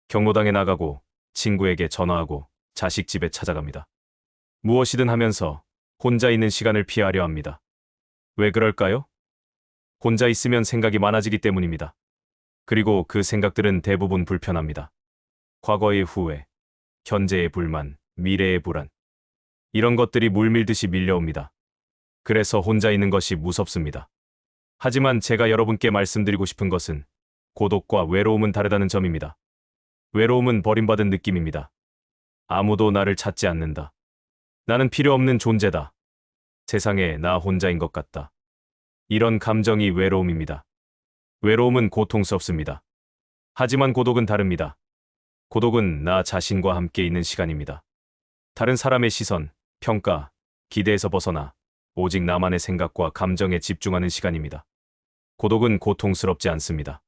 경로당에 나가고 친구에게 전화하고 자식 집에 찾아갑니다. 무엇이든 하면서 혼자 있는 시간을 피하려 합니다. 왜 그럴까요? 혼자 있으면 생각이 많아지기 때문입니다. 그리고 그 생각들은 대부분 불편합니다. 과거의 후회, 현재의 불만, 미래의 불안. 이런 것들이 물밀듯이 밀려옵니다. 그래서 혼자 있는 것이 무섭습니다. 하지만 제가 여러분께 말씀드리고 싶은 것은 고독과 외로움은 다르다는 점입니다. 외로움은 버림받은 느낌입니다. 아무도 나를 찾지 않는다. 나는 필요 없는 존재다. 세상에 나 혼자인 것 같다. 이런 감정이 외로움입니다. 외로움은 고통스럽습니다. 하지만 고독은 다릅니다. 고독은 나 자신과 함께 있는 시간입니다. 다른 사람의 시선, 평가, 기대에서 벗어나 오직 나만의 생각과 감정에 집중하는 시간입니다. 고독은 고통스럽지 않습니다.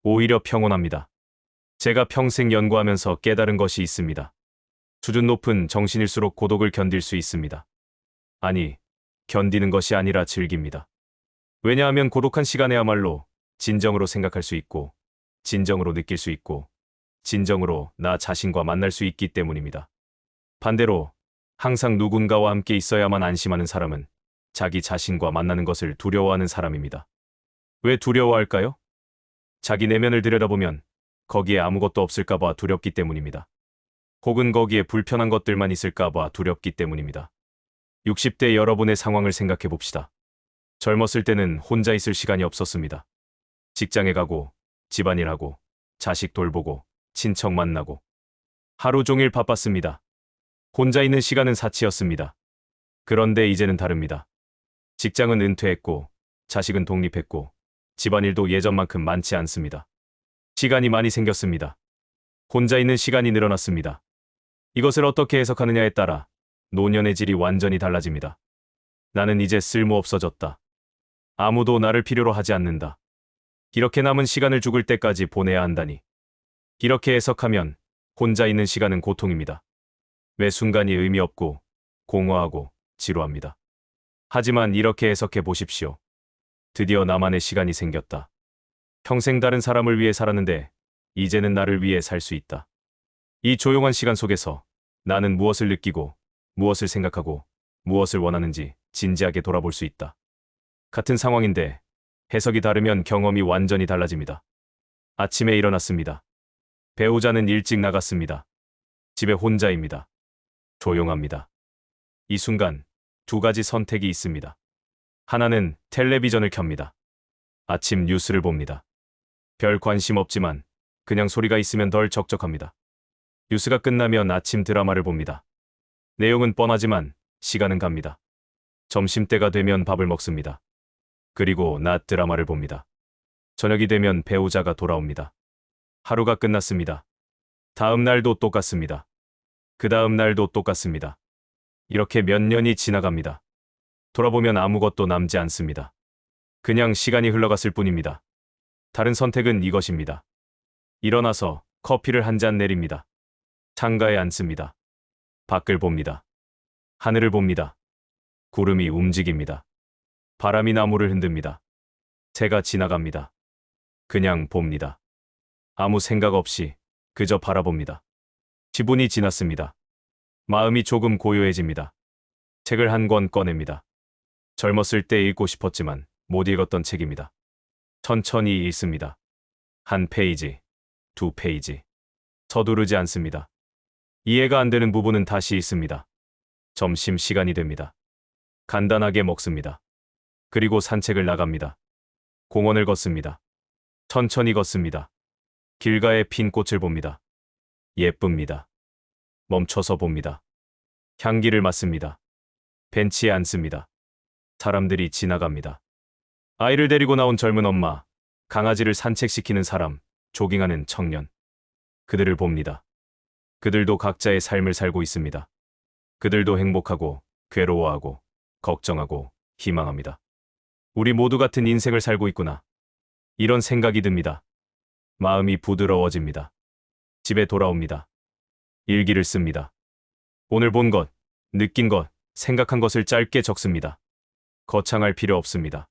오히려 평온합니다. 제가 평생 연구하면서 깨달은 것이 있습니다. 수준 높은 정신일수록 고독을 견딜 수 있습니다. 아니, 견디는 것이 아니라 즐깁니다. 왜냐하면 고독한 시간에야말로 진정으로 생각할 수 있고, 진정으로 느낄 수 있고, 진정으로 나 자신과 만날 수 있기 때문입니다. 반대로 항상 누군가와 함께 있어야만 안심하는 사람은 자기 자신과 만나는 것을 두려워하는 사람입니다. 왜 두려워할까요? 자기 내면을 들여다보면 거기에 아무것도 없을까봐 두렵기 때문입니다. 혹은 거기에 불편한 것들만 있을까봐 두렵기 때문입니다. 60대 여러분의 상황을 생각해 봅시다. 젊었을 때는 혼자 있을 시간이 없었습니다. 직장에 가고, 집안일하고, 자식 돌보고, 친척 만나고. 하루 종일 바빴습니다. 혼자 있는 시간은 사치였습니다. 그런데 이제는 다릅니다. 직장은 은퇴했고, 자식은 독립했고, 집안일도 예전만큼 많지 않습니다. 시간이 많이 생겼습니다. 혼자 있는 시간이 늘어났습니다. 이것을 어떻게 해석하느냐에 따라 노년의 질이 완전히 달라집니다. 나는 이제 쓸모없어졌다. 아무도 나를 필요로 하지 않는다. 이렇게 남은 시간을 죽을 때까지 보내야 한다니. 이렇게 해석하면 혼자 있는 시간은 고통입니다. 매 순간이 의미 없고 공허하고 지루합니다. 하지만 이렇게 해석해 보십시오. 드디어 나만의 시간이 생겼다. 평생 다른 사람을 위해 살았는데 이제는 나를 위해 살 수 있다. 이 조용한 시간 속에서 나는 무엇을 느끼고 무엇을 생각하고 무엇을 원하는지 진지하게 돌아볼 수 있다. 같은 상황인데 해석이 다르면 경험이 완전히 달라집니다. 아침에 일어났습니다. 배우자는 일찍 나갔습니다. 집에 혼자입니다. 조용합니다. 이 순간 두 가지 선택이 있습니다. 하나는 텔레비전을 켭니다. 아침 뉴스를 봅니다. 별 관심 없지만 그냥 소리가 있으면 덜 적적합니다. 뉴스가 끝나면 아침 드라마를 봅니다. 내용은 뻔하지만 시간은 갑니다. 점심때가 되면 밥을 먹습니다. 그리고 낮 드라마를 봅니다. 저녁이 되면 배우자가 돌아옵니다. 하루가 끝났습니다. 다음 날도 똑같습니다. 그 다음 날도 똑같습니다. 이렇게 몇 년이 지나갑니다. 돌아보면 아무것도 남지 않습니다. 그냥 시간이 흘러갔을 뿐입니다. 다른 선택은 이것입니다. 일어나서 커피를 한 잔 내립니다. 창가에 앉습니다. 밖을 봅니다. 하늘을 봅니다. 구름이 움직입니다. 바람이 나무를 흔듭니다. 새가 지나갑니다. 그냥 봅니다. 아무 생각 없이 그저 바라봅니다. 10분이 지났습니다. 마음이 조금 고요해집니다. 책을 한 권 꺼냅니다. 젊었을 때 읽고 싶었지만 못 읽었던 책입니다. 천천히 읽습니다. 한 페이지, 두 페이지. 서두르지 않습니다. 이해가 안 되는 부분은 다시 읽습니다. 점심 시간이 됩니다. 간단하게 먹습니다. 그리고 산책을 나갑니다. 공원을 걷습니다. 천천히 걷습니다. 길가에 핀 꽃을 봅니다. 예쁩니다. 멈춰서 봅니다. 향기를 맡습니다. 벤치에 앉습니다. 사람들이 지나갑니다. 아이를 데리고 나온 젊은 엄마, 강아지를 산책시키는 사람, 조깅하는 청년. 그들을 봅니다. 그들도 각자의 삶을 살고 있습니다. 그들도 행복하고, 괴로워하고, 걱정하고, 희망합니다. 우리 모두 같은 인생을 살고 있구나. 이런 생각이 듭니다. 마음이 부드러워집니다. 집에 돌아옵니다. 일기를 씁니다. 오늘 본 것, 느낀 것, 생각한 것을 짧게 적습니다. 거창할 필요 없습니다.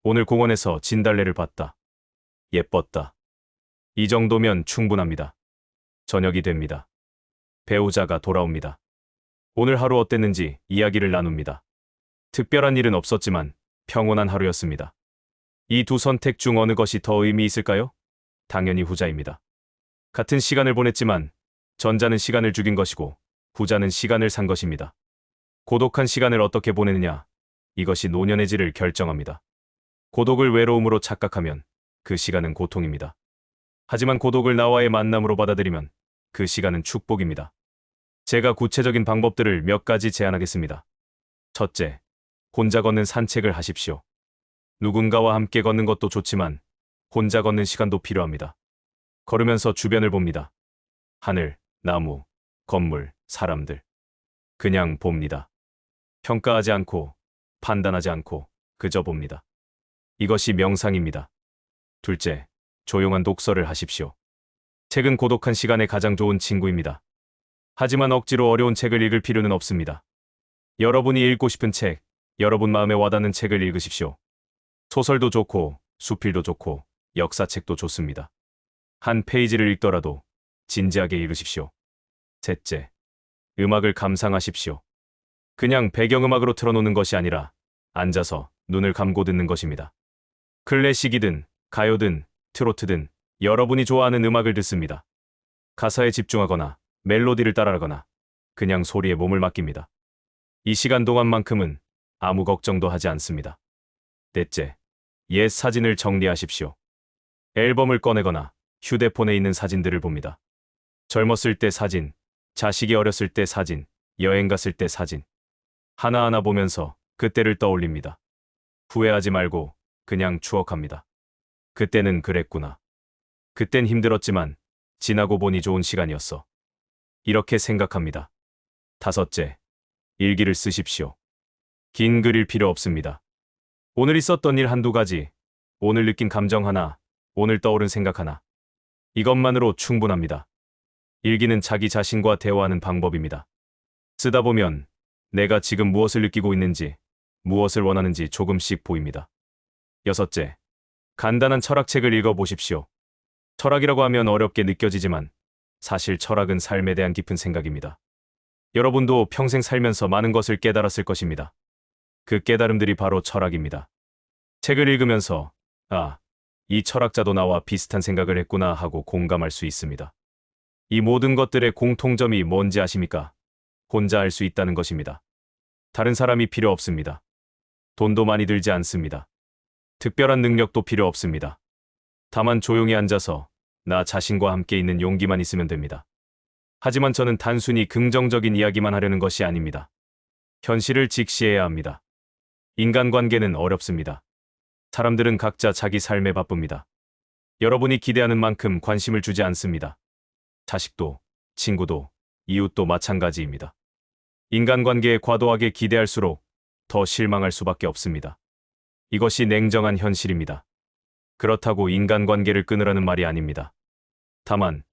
오늘 공원에서 진달래를 봤다. 예뻤다. 이 정도면 충분합니다. 저녁이 됩니다. 배우자가 돌아옵니다. 오늘 하루 어땠는지 이야기를 나눕니다. 특별한 일은 없었지만 평온한 하루였습니다. 이 두 선택 중 어느 것이 더 의미 있을까요? 당연히 후자입니다. 같은 시간을 보냈지만 전자는 시간을 죽인 것이고 후자는 시간을 산 것입니다. 고독한 시간을 어떻게 보내느냐, 이것이 노년의 질을 결정합니다. 고독을 외로움으로 착각하면 그 시간은 고통입니다. 하지만 고독을 나와의 만남으로 받아들이면 그 시간은 축복입니다. 제가 구체적인 방법들을 몇 가지 제안하겠습니다. 첫째, 혼자 걷는 산책을 하십시오. 누군가와 함께 걷는 것도 좋지만 혼자 걷는 시간도 필요합니다. 걸으면서 주변을 봅니다. 하늘, 나무, 건물, 사람들. 그냥 봅니다. 평가하지 않고, 판단하지 않고, 그저 봅니다. 이것이 명상입니다. 둘째, 조용한 독서를 하십시오. 책은 고독한 시간에 가장 좋은 친구입니다. 하지만 억지로 어려운 책을 읽을 필요는 없습니다. 여러분이 읽고 싶은 책, 여러분 마음에 와닿는 책을 읽으십시오. 소설도 좋고, 수필도 좋고, 역사책도 좋습니다. 한 페이지를 읽더라도 진지하게 읽으십시오. 셋째, 음악을 감상하십시오. 그냥 배경음악으로 틀어놓는 것이 아니라 앉아서 눈을 감고 듣는 것입니다. 클래식이든 가요든 트로트든 여러분이 좋아하는 음악을 듣습니다. 가사에 집중하거나 멜로디를 따라하거나 그냥 소리에 몸을 맡깁니다. 이 시간 동안만큼은 아무 걱정도 하지 않습니다. 넷째, 옛 사진을 정리하십시오. 앨범을 꺼내거나 휴대폰에 있는 사진들을 봅니다. 젊었을 때 사진, 자식이 어렸을 때 사진, 여행 갔을 때 사진. 하나하나 보면서 그때를 떠올립니다. 후회하지 말고 그냥 추억합니다. 그때는 그랬구나. 그땐 힘들었지만 지나고 보니 좋은 시간이었어. 이렇게 생각합니다. 다섯째, 일기를 쓰십시오. 긴 글일 필요 없습니다. 오늘 있었던 일 한두 가지, 오늘 느낀 감정 하나, 오늘 떠오른 생각 하나. 이것만으로 충분합니다. 일기는 자기 자신과 대화하는 방법입니다. 쓰다 보면 내가 지금 무엇을 느끼고 있는지, 무엇을 원하는지 조금씩 보입니다. 여섯째, 간단한 철학책을 읽어보십시오. 철학이라고 하면 어렵게 느껴지지만 사실 철학은 삶에 대한 깊은 생각입니다. 여러분도 평생 살면서 많은 것을 깨달았을 것입니다. 그 깨달음들이 바로 철학입니다. 책을 읽으면서 이 철학자도 나와 비슷한 생각을 했구나 하고 공감할 수 있습니다. 이 모든 것들의 공통점이 뭔지 아십니까? 혼자 할 수 있다는 것입니다. 다른 사람이 필요 없습니다. 돈도 많이 들지 않습니다. 특별한 능력도 필요 없습니다. 다만 조용히 앉아서 나 자신과 함께 있는 용기만 있으면 됩니다. 하지만 저는 단순히 긍정적인 이야기만 하려는 것이 아닙니다. 현실을 직시해야 합니다. 인간관계는 어렵습니다. 사람들은 각자 자기 삶에 바쁩니다. 여러분이 기대하는 만큼 관심을 주지 않습니다. 자식도, 친구도, 이웃도 마찬가지입니다. 인간관계에 과도하게 기대할수록 더 실망할 수밖에 없습니다. 이것이 냉정한 현실입니다. 그렇다고 인간관계를 끊으라는 말이 아닙니다. 다만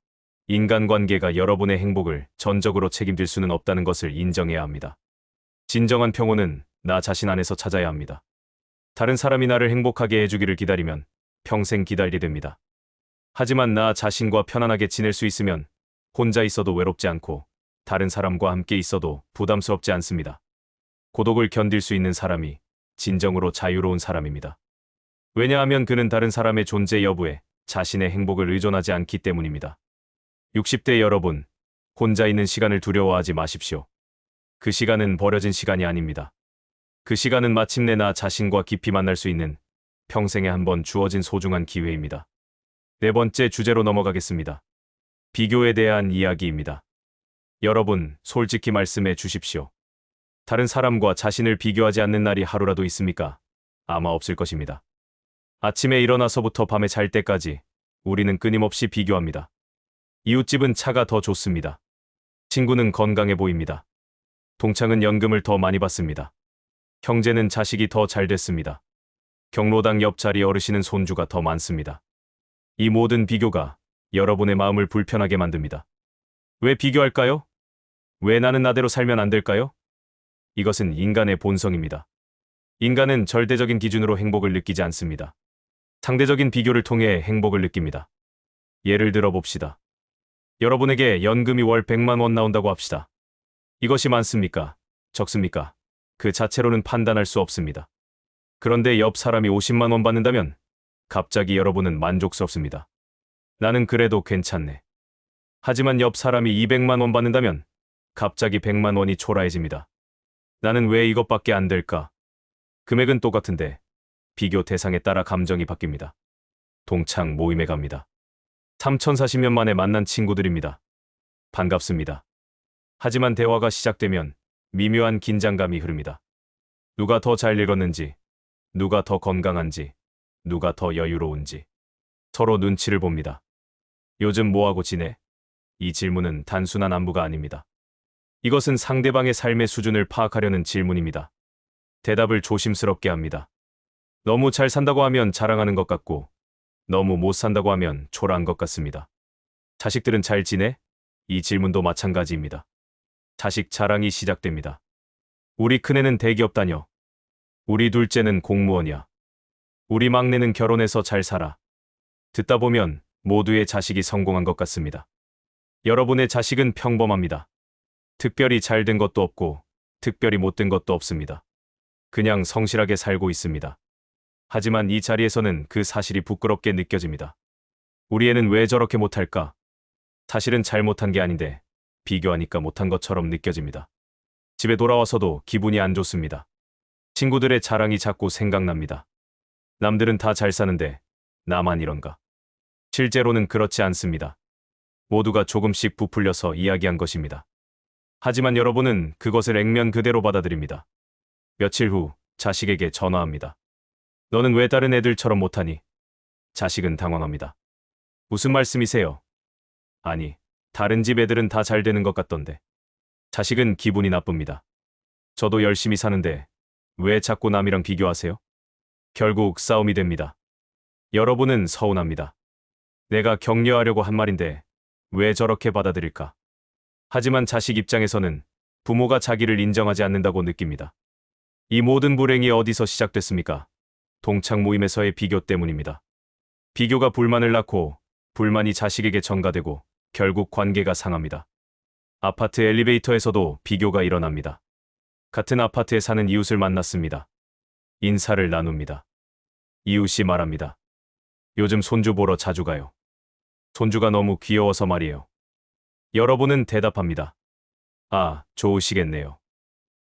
인간관계가 여러분의 행복을 전적으로 책임질 수는 없다는 것을 인정해야 합니다. 진정한 평온은 나 자신 안에서 찾아야 합니다. 다른 사람이 나를 행복하게 해주기를 기다리면 평생 기다리게 됩니다. 하지만 나 자신과 편안하게 지낼 수 있으면 혼자 있어도 외롭지 않고 다른 사람과 함께 있어도 부담스럽지 않습니다. 고독을 견딜 수 있는 사람이 진정으로 자유로운 사람입니다. 왜냐하면 그는 다른 사람의 존재 여부에 자신의 행복을 의존하지 않기 때문입니다. 60대 여러분, 혼자 있는 시간을 두려워하지 마십시오. 그 시간은 버려진 시간이 아닙니다. 그 시간은 마침내 나 자신과 깊이 만날 수 있는 평생에 한 번 주어진 소중한 기회입니다. 네 번째 주제로 넘어가겠습니다. 비교에 대한 이야기입니다. 여러분, 솔직히 말씀해 주십시오. 다른 사람과 자신을 비교하지 않는 날이 하루라도 있습니까? 아마 없을 것입니다. 아침에 일어나서부터 밤에 잘 때까지 우리는 끊임없이 비교합니다. 이웃집은 차가 더 좋습니다. 친구는 건강해 보입니다. 동창은 연금을 더 많이 받습니다. 형제는 자식이 더 잘 됐습니다. 경로당 옆자리 어르신은 손주가 더 많습니다. 이 모든 비교가 여러분의 마음을 불편하게 만듭니다. 왜 비교할까요? 왜 나는 나대로 살면 안 될까요? 이것은 인간의 본성입니다. 인간은 절대적인 기준으로 행복을 느끼지 않습니다. 상대적인 비교를 통해 행복을 느낍니다. 예를 들어 봅시다. 여러분에게 연금이 월 100만 원 나온다고 합시다. 이것이 많습니까? 적습니까? 그 자체로는 판단할 수 없습니다. 그런데 옆 사람이 50만 원 받는다면 갑자기 여러분은 만족스럽습니다. 나는 그래도 괜찮네. 하지만 옆 사람이 200만 원 받는다면 갑자기 100만 원이 초라해집니다. 나는 왜 이것밖에 안 될까? 금액은 똑같은데 비교 대상에 따라 감정이 바뀝니다. 동창 모임에 갑니다. 3040년 만에 만난 친구들입니다. 반갑습니다. 하지만 대화가 시작되면 미묘한 긴장감이 흐릅니다. 누가 더 잘 읽었는지, 누가 더 건강한지, 누가 더 여유로운지 서로 눈치를 봅니다. 요즘 뭐하고 지내? 이 질문은 단순한 안부가 아닙니다. 이것은 상대방의 삶의 수준을 파악하려는 질문입니다. 대답을 조심스럽게 합니다. 너무 잘 산다고 하면 자랑하는 것 같고, 너무 못 산다고 하면 초라한 것 같습니다. 자식들은 잘 지내? 이 질문도 마찬가지입니다. 자식 자랑이 시작됩니다. 우리 큰애는 대기업 다녀. 우리 둘째는 공무원이야. 우리 막내는 결혼해서 잘 살아. 듣다 보면 모두의 자식이 성공한 것 같습니다. 여러분의 자식은 평범합니다. 특별히 잘 된 것도 없고, 특별히 못된 것도 없습니다. 그냥 성실하게 살고 있습니다. 하지만 이 자리에서는 그 사실이 부끄럽게 느껴집니다. 우리 애는 왜 저렇게 못할까? 사실은 잘못한 게 아닌데 비교하니까 못한 것처럼 느껴집니다. 집에 돌아와서도 기분이 안 좋습니다. 친구들의 자랑이 자꾸 생각납니다. 남들은 다 잘 사는데 나만 이런가? 실제로는 그렇지 않습니다. 모두가 조금씩 부풀려서 이야기한 것입니다. 하지만 여러분은 그것을 액면 그대로 받아들입니다. 며칠 후 자식에게 전화합니다. 너는 왜 다른 애들처럼 못하니? 자식은 당황합니다. 무슨 말씀이세요? 아니, 다른 집 애들은 다 잘 되는 것 같던데. 자식은 기분이 나쁩니다. 저도 열심히 사는데 왜 자꾸 남이랑 비교하세요? 결국 싸움이 됩니다. 여러분은 서운합니다. 내가 격려하려고 한 말인데 왜 저렇게 받아들일까? 하지만 자식 입장에서는 부모가 자기를 인정하지 않는다고 느낍니다. 이 모든 불행이 어디서 시작됐습니까? 동창 모임에서의 비교 때문입니다. 비교가 불만을 낳고 불만이 자식에게 전가되고 결국 관계가 상합니다. 아파트 엘리베이터에서도 비교가 일어납니다. 같은 아파트에 사는 이웃을 만났습니다. 인사를 나눕니다. 이웃이 말합니다. 요즘 손주 보러 자주 가요. 손주가 너무 귀여워서 말이에요. 여러분은 대답합니다. 아, 좋으시겠네요.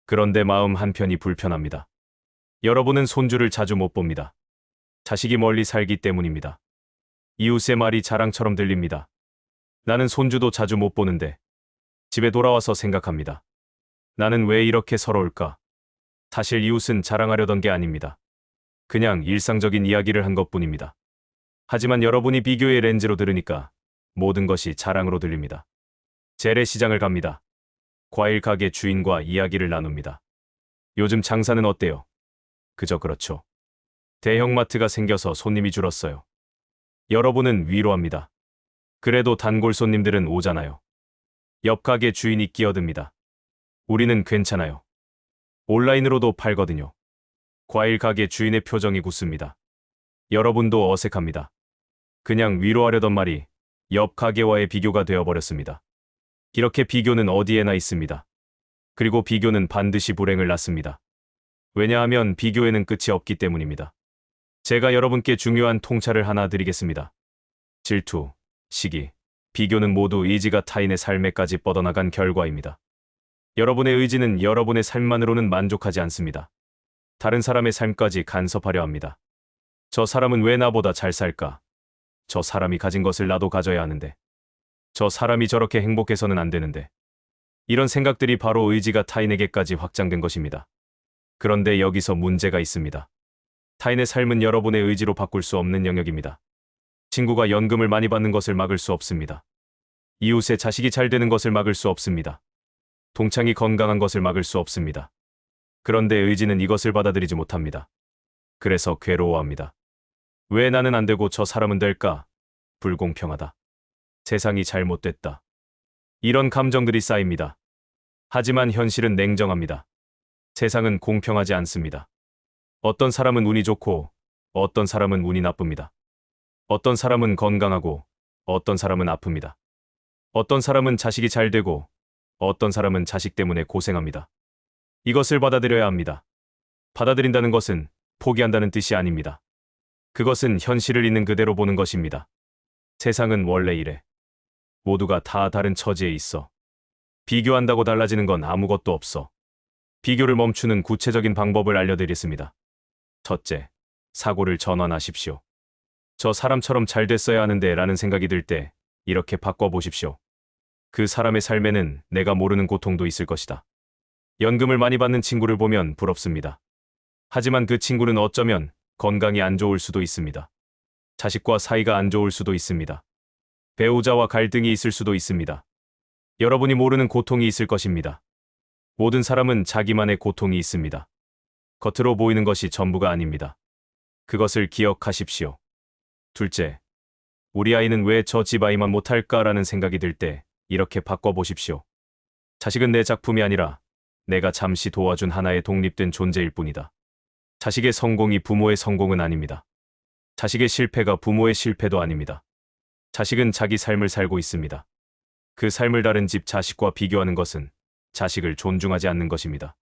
그런데 마음 한편이 불편합니다. 여러분은 손주를 자주 못 봅니다. 자식이 멀리 살기 때문입니다. 이웃의 말이 자랑처럼 들립니다. 나는 손주도 자주 못 보는데 집에 돌아와서 생각합니다. 나는 왜 이렇게 서러울까? 사실 이웃은 자랑하려던 게 아닙니다. 그냥 일상적인 이야기를 한 것뿐입니다. 하지만 여러분이 비교의 렌즈로 들으니까 모든 것이 자랑으로 들립니다. 재래시장을 갑니다. 과일 가게 주인과 이야기를 나눕니다. 요즘 장사는 어때요? 그저 그렇죠. 대형마트가 생겨서 손님이 줄었어요. 여러분은 위로합니다. 그래도 단골 손님들은 오잖아요. 옆 가게 주인이 끼어듭니다. 우리는 괜찮아요. 온라인으로도 팔거든요. 과일 가게 주인의 표정이 굳습니다. 여러분도 어색합니다. 그냥 위로하려던 말이 옆 가게와의 비교가 되어버렸습니다. 이렇게 비교는 어디에나 있습니다. 그리고 비교는 반드시 불행을 낳습니다. 왜냐하면 비교에는 끝이 없기 때문입니다. 제가 여러분께 중요한 통찰을 하나 드리겠습니다. 질투, 시기, 비교는 모두 의지가 타인의 삶에까지 뻗어나간 결과입니다. 여러분의 의지는 여러분의 삶만으로는 만족하지 않습니다. 다른 사람의 삶까지 간섭하려 합니다. 저 사람은 왜 나보다 잘 살까? 저 사람이 가진 것을 나도 가져야 하는데. 저 사람이 저렇게 행복해서는 안 되는데. 이런 생각들이 바로 의지가 타인에게까지 확장된 것입니다. 그런데 여기서 문제가 있습니다. 타인의 삶은 여러분의 의지로 바꿀 수 없는 영역입니다. 친구가 연금을 많이 받는 것을 막을 수 없습니다. 이웃의 자식이 잘 되는 것을 막을 수 없습니다. 동창이 건강한 것을 막을 수 없습니다. 그런데 의지는 이것을 받아들이지 못합니다. 그래서 괴로워합니다. 왜 나는 안 되고 저 사람은 될까? 불공평하다. 세상이 잘못됐다. 이런 감정들이 쌓입니다. 하지만 현실은 냉정합니다. 세상은 공평하지 않습니다. 어떤 사람은 운이 좋고 어떤 사람은 운이 나쁩니다. 어떤 사람은 건강하고 어떤 사람은 아픕니다. 어떤 사람은 자식이 잘 되고 어떤 사람은 자식 때문에 고생합니다. 이것을 받아들여야 합니다. 받아들인다는 것은 포기한다는 뜻이 아닙니다. 그것은 현실을 있는 그대로 보는 것입니다. 세상은 원래 이래. 모두가 다 다른 처지에 있어. 비교한다고 달라지는 건 아무것도 없어. 비교를 멈추는 구체적인 방법을 알려드리겠습니다. 첫째, 사고를 전환하십시오. 저 사람처럼 잘 됐어야 하는데 라는 생각이 들 때 이렇게 바꿔보십시오. 그 사람의 삶에는 내가 모르는 고통도 있을 것이다. 연금을 많이 받는 친구를 보면 부럽습니다. 하지만 그 친구는 어쩌면 건강이 안 좋을 수도 있습니다. 자식과 사이가 안 좋을 수도 있습니다. 배우자와 갈등이 있을 수도 있습니다. 여러분이 모르는 고통이 있을 것입니다. 모든 사람은 자기만의 고통이 있습니다. 겉으로 보이는 것이 전부가 아닙니다. 그것을 기억하십시오. 둘째, 우리 아이는 왜 저 집 아이만 못할까라는 생각이 들 때 이렇게 바꿔보십시오. 자식은 내 작품이 아니라 내가 잠시 도와준 하나의 독립된 존재일 뿐이다. 자식의 성공이 부모의 성공은 아닙니다. 자식의 실패가 부모의 실패도 아닙니다. 자식은 자기 삶을 살고 있습니다. 그 삶을 다른 집 자식과 비교하는 것은 자식을 존중하지 않는 것입니다.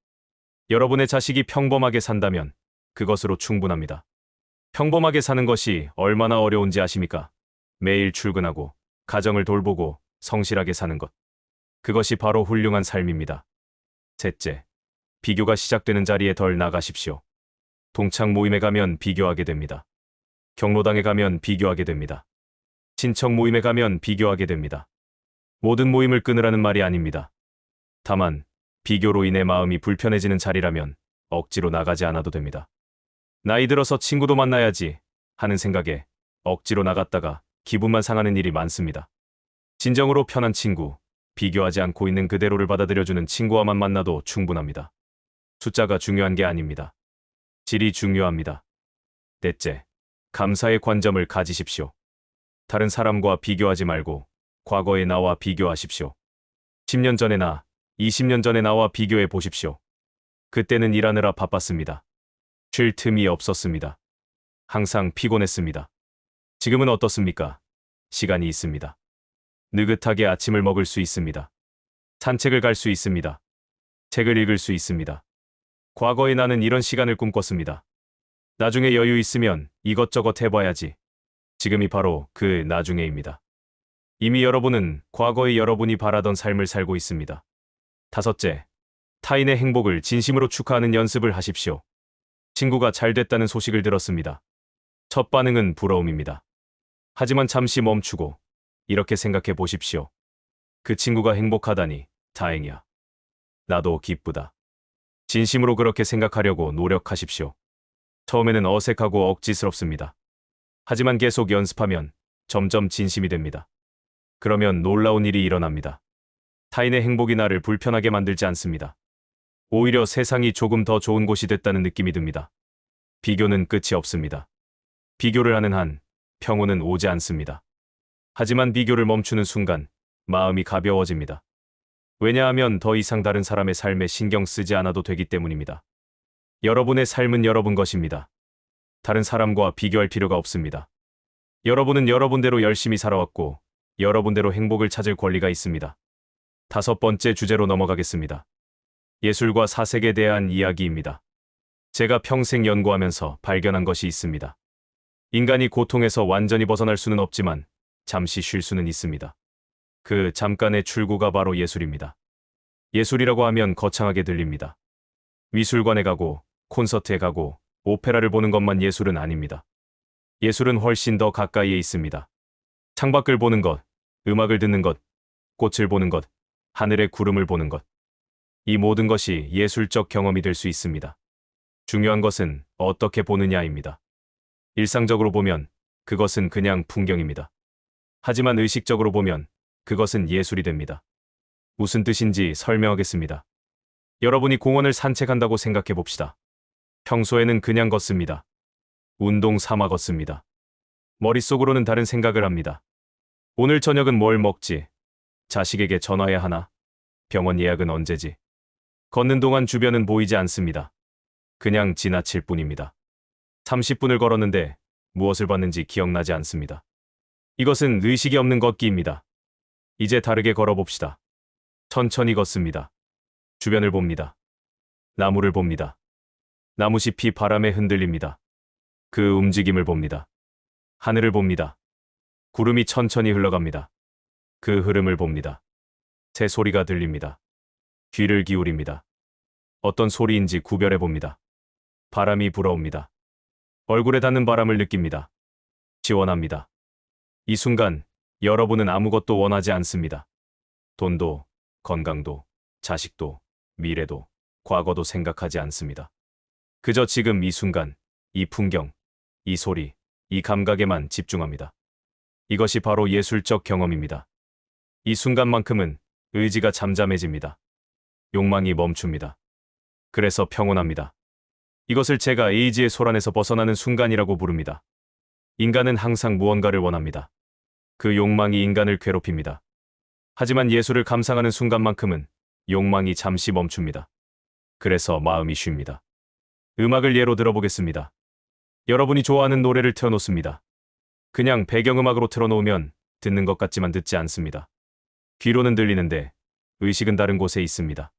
여러분의 자식이 평범하게 산다면 그것으로 충분합니다. 평범하게 사는 것이 얼마나 어려운지 아십니까? 매일 출근하고 가정을 돌보고 성실하게 사는 것. 그것이 바로 훌륭한 삶입니다. 셋째, 비교가 시작되는 자리에 덜 나가십시오. 동창 모임에 가면 비교하게 됩니다. 경로당에 가면 비교하게 됩니다. 친척 모임에 가면 비교하게 됩니다. 모든 모임을 끊으라는 말이 아닙니다. 다만 비교로 인해 마음이 불편해지는 자리라면 억지로 나가지 않아도 됩니다. 나이 들어서 친구도 만나야지 하는 생각에 억지로 나갔다가 기분만 상하는 일이 많습니다. 진정으로 편한 친구, 비교하지 않고 있는 그대로를 받아들여주는 친구와만 만나도 충분합니다. 숫자가 중요한 게 아닙니다. 질이 중요합니다. 넷째, 감사의 관점을 가지십시오. 다른 사람과 비교하지 말고 과거의 나와 비교하십시오. 10년 전의 나, 20년 전의 나와 비교해 보십시오. 그때는 일하느라 바빴습니다. 쉴 틈이 없었습니다. 항상 피곤했습니다. 지금은 어떻습니까? 시간이 있습니다. 느긋하게 아침을 먹을 수 있습니다. 산책을 갈 수 있습니다. 책을 읽을 수 있습니다. 과거의 나는 이런 시간을 꿈꿨습니다. 나중에 여유 있으면 이것저것 해봐야지. 지금이 바로 그 나중에입니다. 이미 여러분은 과거의 여러분이 바라던 삶을 살고 있습니다. 다섯째, 타인의 행복을 진심으로 축하하는 연습을 하십시오. 친구가 잘 됐다는 소식을 들었습니다. 첫 반응은 부러움입니다. 하지만 잠시 멈추고 이렇게 생각해 보십시오. 그 친구가 행복하다니 다행이야. 나도 기쁘다. 진심으로 그렇게 생각하려고 노력하십시오. 처음에는 어색하고 억지스럽습니다. 하지만 계속 연습하면 점점 진심이 됩니다. 그러면 놀라운 일이 일어납니다. 타인의 행복이 나를 불편하게 만들지 않습니다. 오히려 세상이 조금 더 좋은 곳이 됐다는 느낌이 듭니다. 비교는 끝이 없습니다. 비교를 하는 한 평온은 오지 않습니다. 하지만 비교를 멈추는 순간 마음이 가벼워집니다. 왜냐하면 더 이상 다른 사람의 삶에 신경 쓰지 않아도 되기 때문입니다. 여러분의 삶은 여러분 것입니다. 다른 사람과 비교할 필요가 없습니다. 여러분은 여러분대로 열심히 살아왔고 여러분대로 행복을 찾을 권리가 있습니다. 다섯 번째 주제로 넘어가겠습니다. 예술과 사색에 대한 이야기입니다. 제가 평생 연구하면서 발견한 것이 있습니다. 인간이 고통에서 완전히 벗어날 수는 없지만 잠시 쉴 수는 있습니다. 그 잠깐의 출구가 바로 예술입니다. 예술이라고 하면 거창하게 들립니다. 미술관에 가고 콘서트에 가고 오페라를 보는 것만 예술은 아닙니다. 예술은 훨씬 더 가까이에 있습니다. 창밖을 보는 것, 음악을 듣는 것, 꽃을 보는 것, 하늘의 구름을 보는 것. 이 모든 것이 예술적 경험이 될 수 있습니다. 중요한 것은 어떻게 보느냐입니다. 일상적으로 보면 그것은 그냥 풍경입니다. 하지만 의식적으로 보면 그것은 예술이 됩니다. 무슨 뜻인지 설명하겠습니다. 여러분이 공원을 산책한다고 생각해 봅시다. 평소에는 그냥 걷습니다. 운동 삼아 걷습니다. 머릿속으로는 다른 생각을 합니다. 오늘 저녁은 뭘 먹지? 자식에게 전화해야 하나? 병원 예약은 언제지? 걷는 동안 주변은 보이지 않습니다. 그냥 지나칠 뿐입니다. 30분을 걸었는데 무엇을 봤는지 기억나지 않습니다. 이것은 의식이 없는 걷기입니다. 이제 다르게 걸어봅시다. 천천히 걷습니다. 주변을 봅니다. 나무를 봅니다. 나무잎이 바람에 흔들립니다. 그 움직임을 봅니다. 하늘을 봅니다. 구름이 천천히 흘러갑니다. 그 흐름을 봅니다. 새 소리가 들립니다. 귀를 기울입니다. 어떤 소리인지 구별해 봅니다. 바람이 불어옵니다. 얼굴에 닿는 바람을 느낍니다. 시원합니다. 이 순간 여러분은 아무것도 원하지 않습니다. 돈도, 건강도, 자식도, 미래도, 과거도 생각하지 않습니다. 그저 지금 이 순간, 이 풍경, 이 소리, 이 감각에만 집중합니다. 이것이 바로 예술적 경험입니다. 이 순간만큼은 의지가 잠잠해집니다. 욕망이 멈춥니다. 그래서 평온합니다. 이것을 제가 에이지의 소란에서 벗어나는 순간이라고 부릅니다. 인간은 항상 무언가를 원합니다. 그 욕망이 인간을 괴롭힙니다. 하지만 예술을 감상하는 순간만큼은 욕망이 잠시 멈춥니다. 그래서 마음이 쉽니다. 음악을 예로 들어보겠습니다. 여러분이 좋아하는 노래를 틀어놓습니다. 그냥 배경음악으로 틀어놓으면 듣는 것 같지만 듣지 않습니다. 귀로는 들리는데 의식은 다른 곳에 있습니다.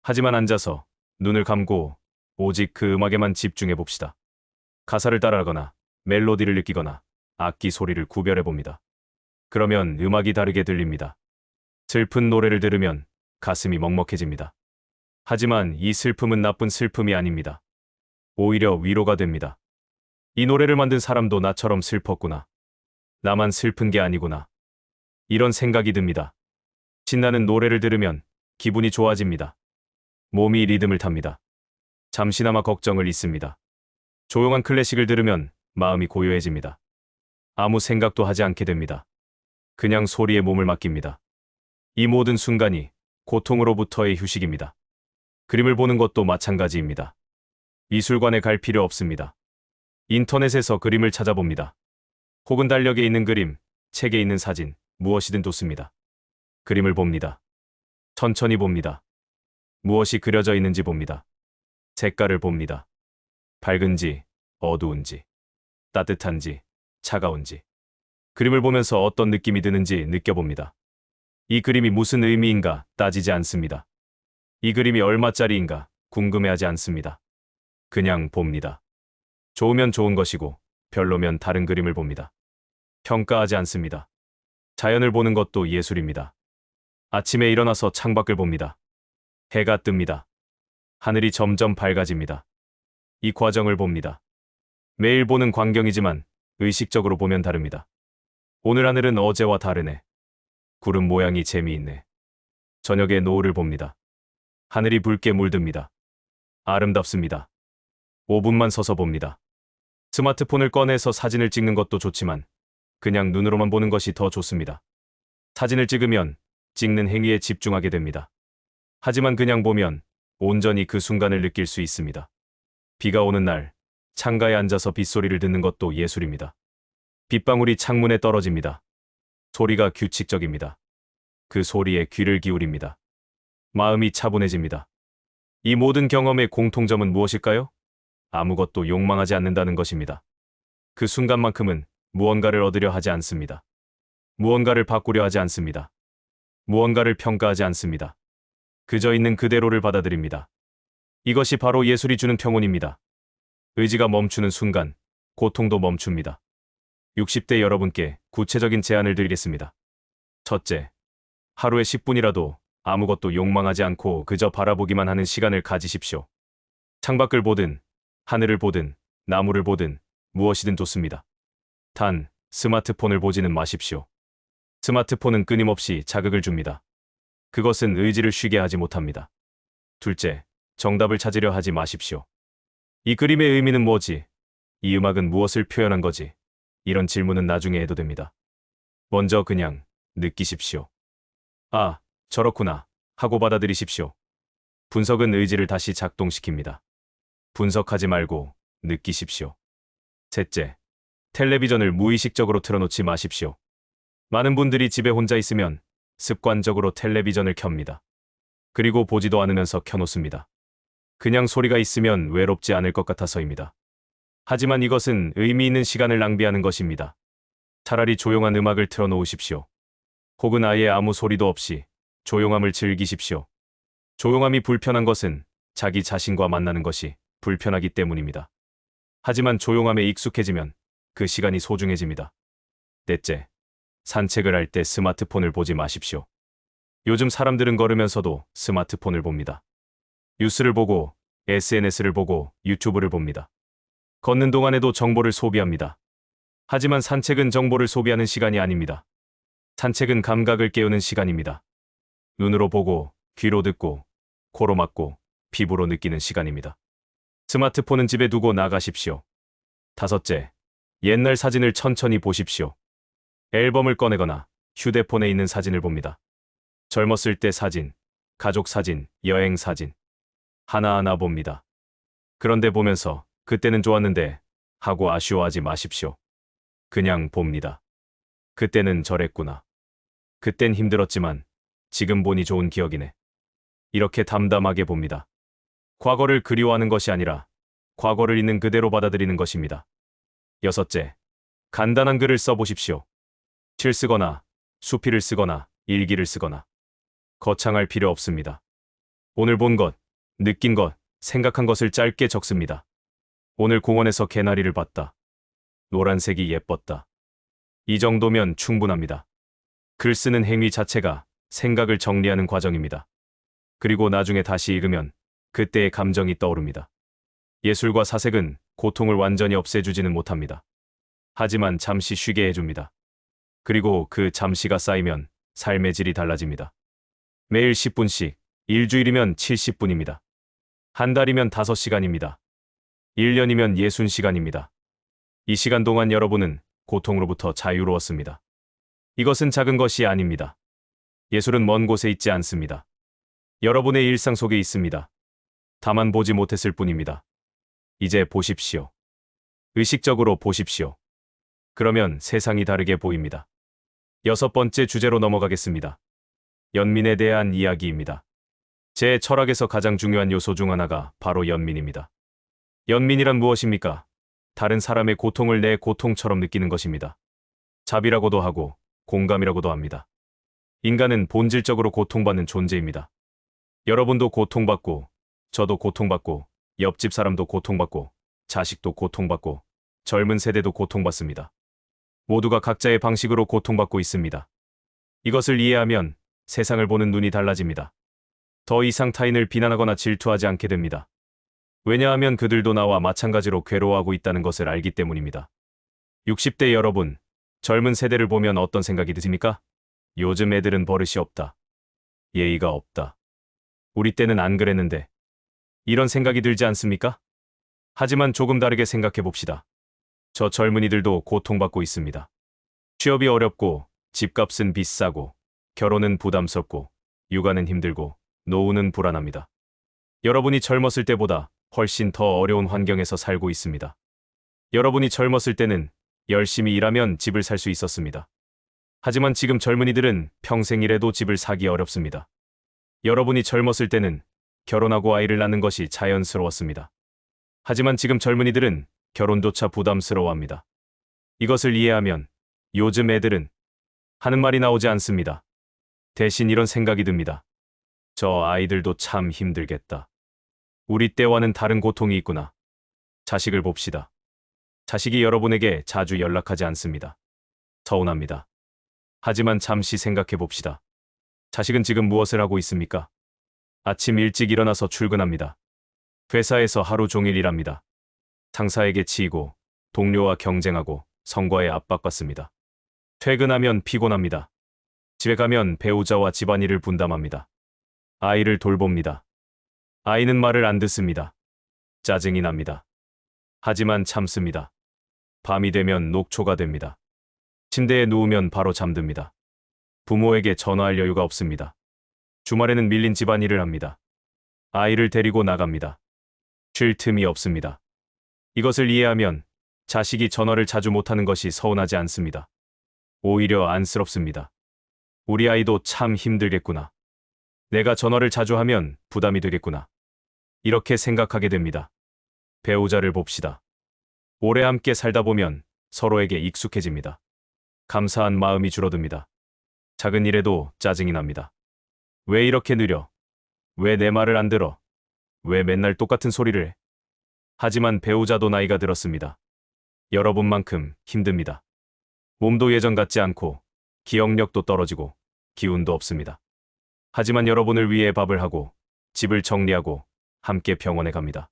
하지만 앉아서 눈을 감고 오직 그 음악에만 집중해 봅시다. 가사를 따라하거나 멜로디를 느끼거나 악기 소리를 구별해 봅니다. 그러면 음악이 다르게 들립니다. 슬픈 노래를 들으면 가슴이 먹먹해집니다. 하지만 이 슬픔은 나쁜 슬픔이 아닙니다. 오히려 위로가 됩니다. 이 노래를 만든 사람도 나처럼 슬펐구나. 나만 슬픈 게 아니구나. 이런 생각이 듭니다. 신나는 노래를 들으면 기분이 좋아집니다. 몸이 리듬을 탑니다. 잠시나마 걱정을 잊습니다. 조용한 클래식을 들으면 마음이 고요해집니다. 아무 생각도 하지 않게 됩니다. 그냥 소리에 몸을 맡깁니다. 이 모든 순간이 고통으로부터의 휴식입니다. 그림을 보는 것도 마찬가지입니다. 미술관에 갈 필요 없습니다. 인터넷에서 그림을 찾아봅니다. 혹은 달력에 있는 그림, 책에 있는 사진, 무엇이든 좋습니다. 그림을 봅니다. 천천히 봅니다. 무엇이 그려져 있는지 봅니다. 색깔을 봅니다. 밝은지, 어두운지, 따뜻한지, 차가운지. 그림을 보면서 어떤 느낌이 드는지 느껴봅니다. 이 그림이 무슨 의미인가 따지지 않습니다. 이 그림이 얼마짜리인가 궁금해하지 않습니다. 그냥 봅니다. 좋으면 좋은 것이고 별로면 다른 그림을 봅니다. 평가하지 않습니다. 자연을 보는 것도 예술입니다. 아침에 일어나서 창밖을 봅니다. 해가 뜹니다. 하늘이 점점 밝아집니다. 이 과정을 봅니다. 매일 보는 광경이지만 의식적으로 보면 다릅니다. 오늘 하늘은 어제와 다르네. 구름 모양이 재미있네. 저녁에 노을을 봅니다. 하늘이 붉게 물듭니다. 아름답습니다. 5분만 서서 봅니다. 스마트폰을 꺼내서 사진을 찍는 것도 좋지만 그냥 눈으로만 보는 것이 더 좋습니다. 사진을 찍으면 찍는 행위에 집중하게 됩니다. 하지만 그냥 보면 온전히 그 순간을 느낄 수 있습니다. 비가 오는 날, 창가에 앉아서 빗소리를 듣는 것도 예술입니다. 빗방울이 창문에 떨어집니다. 소리가 규칙적입니다. 그 소리에 귀를 기울입니다. 마음이 차분해집니다. 이 모든 경험의 공통점은 무엇일까요? 아무것도 욕망하지 않는다는 것입니다. 그 순간만큼은 무언가를 얻으려 하지 않습니다. 무언가를 바꾸려 하지 않습니다. 무언가를 평가하지 않습니다. 그저 있는 그대로를 받아들입니다. 이것이 바로 예술이 주는 평온입니다. 의지가 멈추는 순간, 고통도 멈춥니다. 60대 여러분께 구체적인 제안을 드리겠습니다. 첫째, 하루에 10분이라도 아무것도 욕망하지 않고 그저 바라보기만 하는 시간을 가지십시오. 창밖을 보든, 하늘을 보든, 나무를 보든, 무엇이든 좋습니다. 단, 스마트폰을 보지는 마십시오. 스마트폰은 끊임없이 자극을 줍니다. 그것은 의지를 쉬게 하지 못합니다. 둘째, 정답을 찾으려 하지 마십시오. 이 그림의 의미는 뭐지? 이 음악은 무엇을 표현한 거지? 이런 질문은 나중에 해도 됩니다. 먼저 그냥 느끼십시오. 아, 저렇구나 하고 받아들이십시오. 분석은 의지를 다시 작동시킵니다. 분석하지 말고 느끼십시오. 셋째, 텔레비전을 무의식적으로 틀어놓지 마십시오. 많은 분들이 집에 혼자 있으면 습관적으로 텔레비전을 켭니다. 그리고 보지도 않으면서 켜놓습니다. 그냥 소리가 있으면 외롭지 않을 것 같아서입니다. 하지만 이것은 의미 있는 시간을 낭비하는 것입니다. 차라리 조용한 음악을 틀어놓으십시오. 혹은 아예 아무 소리도 없이 조용함을 즐기십시오. 조용함이 불편한 것은 자기 자신과 만나는 것이 불편하기 때문입니다. 하지만 조용함에 익숙해지면 그 시간이 소중해집니다. 넷째, 산책을 할 때 스마트폰을 보지 마십시오. 요즘 사람들은 걸으면서도 스마트폰을 봅니다. 뉴스를 보고, SNS를 보고, 유튜브를 봅니다. 걷는 동안에도 정보를 소비합니다. 하지만 산책은 정보를 소비하는 시간이 아닙니다. 산책은 감각을 깨우는 시간입니다. 눈으로 보고, 귀로 듣고, 코로 맡고, 피부로 느끼는 시간입니다. 스마트폰은 집에 두고 나가십시오. 다섯째, 옛날 사진을 천천히 보십시오. 앨범을 꺼내거나 휴대폰에 있는 사진을 봅니다. 젊었을 때 사진, 가족 사진, 여행 사진. 하나하나 봅니다. 그런데 보면서 그때는 좋았는데 하고 아쉬워하지 마십시오. 그냥 봅니다. 그때는 저랬구나. 그땐 힘들었지만 지금 보니 좋은 기억이네. 이렇게 담담하게 봅니다. 과거를 그리워하는 것이 아니라 과거를 있는 그대로 받아들이는 것입니다. 여섯째, 간단한 글을 써보십시오. 실 쓰거나 수필을 쓰거나 일기를 쓰거나 거창할 필요 없습니다. 오늘 본 것, 느낀 것, 생각한 것을 짧게 적습니다. 오늘 공원에서 개나리를 봤다. 노란색이 예뻤다. 이 정도면 충분합니다. 글 쓰는 행위 자체가 생각을 정리하는 과정입니다. 그리고 나중에 다시 읽으면 그때의 감정이 떠오릅니다. 예술과 사색은 고통을 완전히 없애주지는 못합니다. 하지만 잠시 쉬게 해줍니다. 그리고 그 잠시가 쌓이면 삶의 질이 달라집니다. 매일 10분씩, 일주일이면 70분입니다. 한 달이면 5시간입니다. 1년이면 60시간입니다. 이 시간 동안 여러분은 고통으로부터 자유로웠습니다. 이것은 작은 것이 아닙니다. 예술은 먼 곳에 있지 않습니다. 여러분의 일상 속에 있습니다. 다만 보지 못했을 뿐입니다. 이제 보십시오. 의식적으로 보십시오. 그러면 세상이 다르게 보입니다. 여섯 번째 주제로 넘어가겠습니다. 연민에 대한 이야기입니다. 제 철학에서 가장 중요한 요소 중 하나가 바로 연민입니다. 연민이란 무엇입니까? 다른 사람의 고통을 내 고통처럼 느끼는 것입니다. 자비라고도 하고 공감이라고도 합니다. 인간은 본질적으로 고통받는 존재입니다. 여러분도 고통받고, 저도 고통받고, 옆집 사람도 고통받고, 자식도 고통받고, 젊은 세대도 고통받습니다. 모두가 각자의 방식으로 고통받고 있습니다. 이것을 이해하면 세상을 보는 눈이 달라집니다. 더 이상 타인을 비난하거나 질투하지 않게 됩니다. 왜냐하면 그들도 나와 마찬가지로 괴로워하고 있다는 것을 알기 때문입니다. 60대 여러분, 젊은 세대를 보면 어떤 생각이 드십니까? 요즘 애들은 버릇이 없다. 예의가 없다. 우리 때는 안 그랬는데. 이런 생각이 들지 않습니까? 하지만 조금 다르게 생각해 봅시다. 저 젊은이들도 고통받고 있습니다. 취업이 어렵고, 집값은 비싸고, 결혼은 부담스럽고, 육아는 힘들고, 노후는 불안합니다. 여러분이 젊었을 때보다 훨씬 더 어려운 환경에서 살고 있습니다. 여러분이 젊었을 때는 열심히 일하면 집을 살 수 있었습니다. 하지만 지금 젊은이들은 평생 일해도 집을 사기 어렵습니다. 여러분이 젊었을 때는 결혼하고 아이를 낳는 것이 자연스러웠습니다. 하지만 지금 젊은이들은 결혼조차 부담스러워합니다. 이것을 이해하면 요즘 애들은 하는 말이 나오지 않습니다. 대신 이런 생각이 듭니다. 저 아이들도 참 힘들겠다. 우리 때와는 다른 고통이 있구나. 자식을 봅시다. 자식이 여러분에게 자주 연락하지 않습니다. 서운합니다. 하지만 잠시 생각해 봅시다. 자식은 지금 무엇을 하고 있습니까? 아침 일찍 일어나서 출근합니다. 회사에서 하루 종일 일합니다. 상사에게 치이고, 동료와 경쟁하고, 성과에 압박받습니다. 퇴근하면 피곤합니다. 집에 가면 배우자와 집안일을 분담합니다. 아이를 돌봅니다. 아이는 말을 안 듣습니다. 짜증이 납니다. 하지만 참습니다. 밤이 되면 녹초가 됩니다. 침대에 누우면 바로 잠듭니다. 부모에게 전화할 여유가 없습니다. 주말에는 밀린 집안일을 합니다. 아이를 데리고 나갑니다. 쉴 틈이 없습니다. 이것을 이해하면 자식이 전화를 자주 못하는 것이 서운하지 않습니다. 오히려 안쓰럽습니다. 우리 아이도 참 힘들겠구나. 내가 전화를 자주 하면 부담이 되겠구나. 이렇게 생각하게 됩니다. 배우자를 봅시다. 오래 함께 살다 보면 서로에게 익숙해집니다. 감사한 마음이 줄어듭니다. 작은 일에도 짜증이 납니다. 왜 이렇게 느려? 왜 내 말을 안 들어? 왜 맨날 똑같은 소리를 해? 하지만 배우자도 나이가 들었습니다. 여러분만큼 힘듭니다. 몸도 예전 같지 않고, 기억력도 떨어지고, 기운도 없습니다. 하지만 여러분을 위해 밥을 하고, 집을 정리하고, 함께 병원에 갑니다.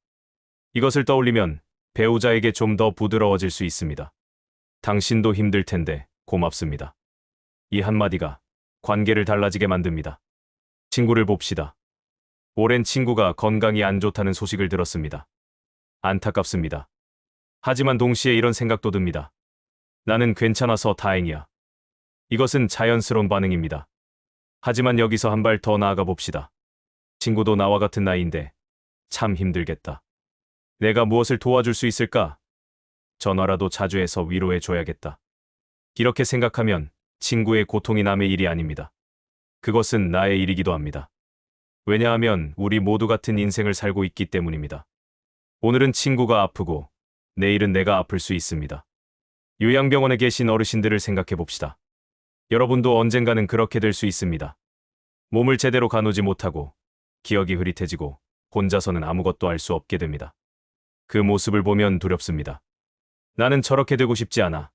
이것을 떠올리면 배우자에게 좀 더 부드러워질 수 있습니다. 당신도 힘들 텐데 고맙습니다. 이 한마디가 관계를 달라지게 만듭니다. 친구를 봅시다. 오랜 친구가 건강이 안 좋다는 소식을 들었습니다. 안타깝습니다. 하지만 동시에 이런 생각도 듭니다. 나는 괜찮아서 다행이야. 이것은 자연스러운 반응입니다. 하지만 여기서 한 발 더 나아가 봅시다. 친구도 나와 같은 나이인데 참 힘들겠다. 내가 무엇을 도와줄 수 있을까? 전화라도 자주 해서 위로해 줘야겠다. 이렇게 생각하면 친구의 고통이 남의 일이 아닙니다. 그것은 나의 일이기도 합니다. 왜냐하면 우리 모두 같은 인생을 살고 있기 때문입니다. 오늘은 친구가 아프고 내일은 내가 아플 수 있습니다. 요양병원에 계신 어르신들을 생각해 봅시다. 여러분도 언젠가는 그렇게 될 수 있습니다. 몸을 제대로 가누지 못하고 기억이 흐릿해지고 혼자서는 아무것도 알 수 없게 됩니다. 그 모습을 보면 두렵습니다. 나는 저렇게 되고 싶지 않아.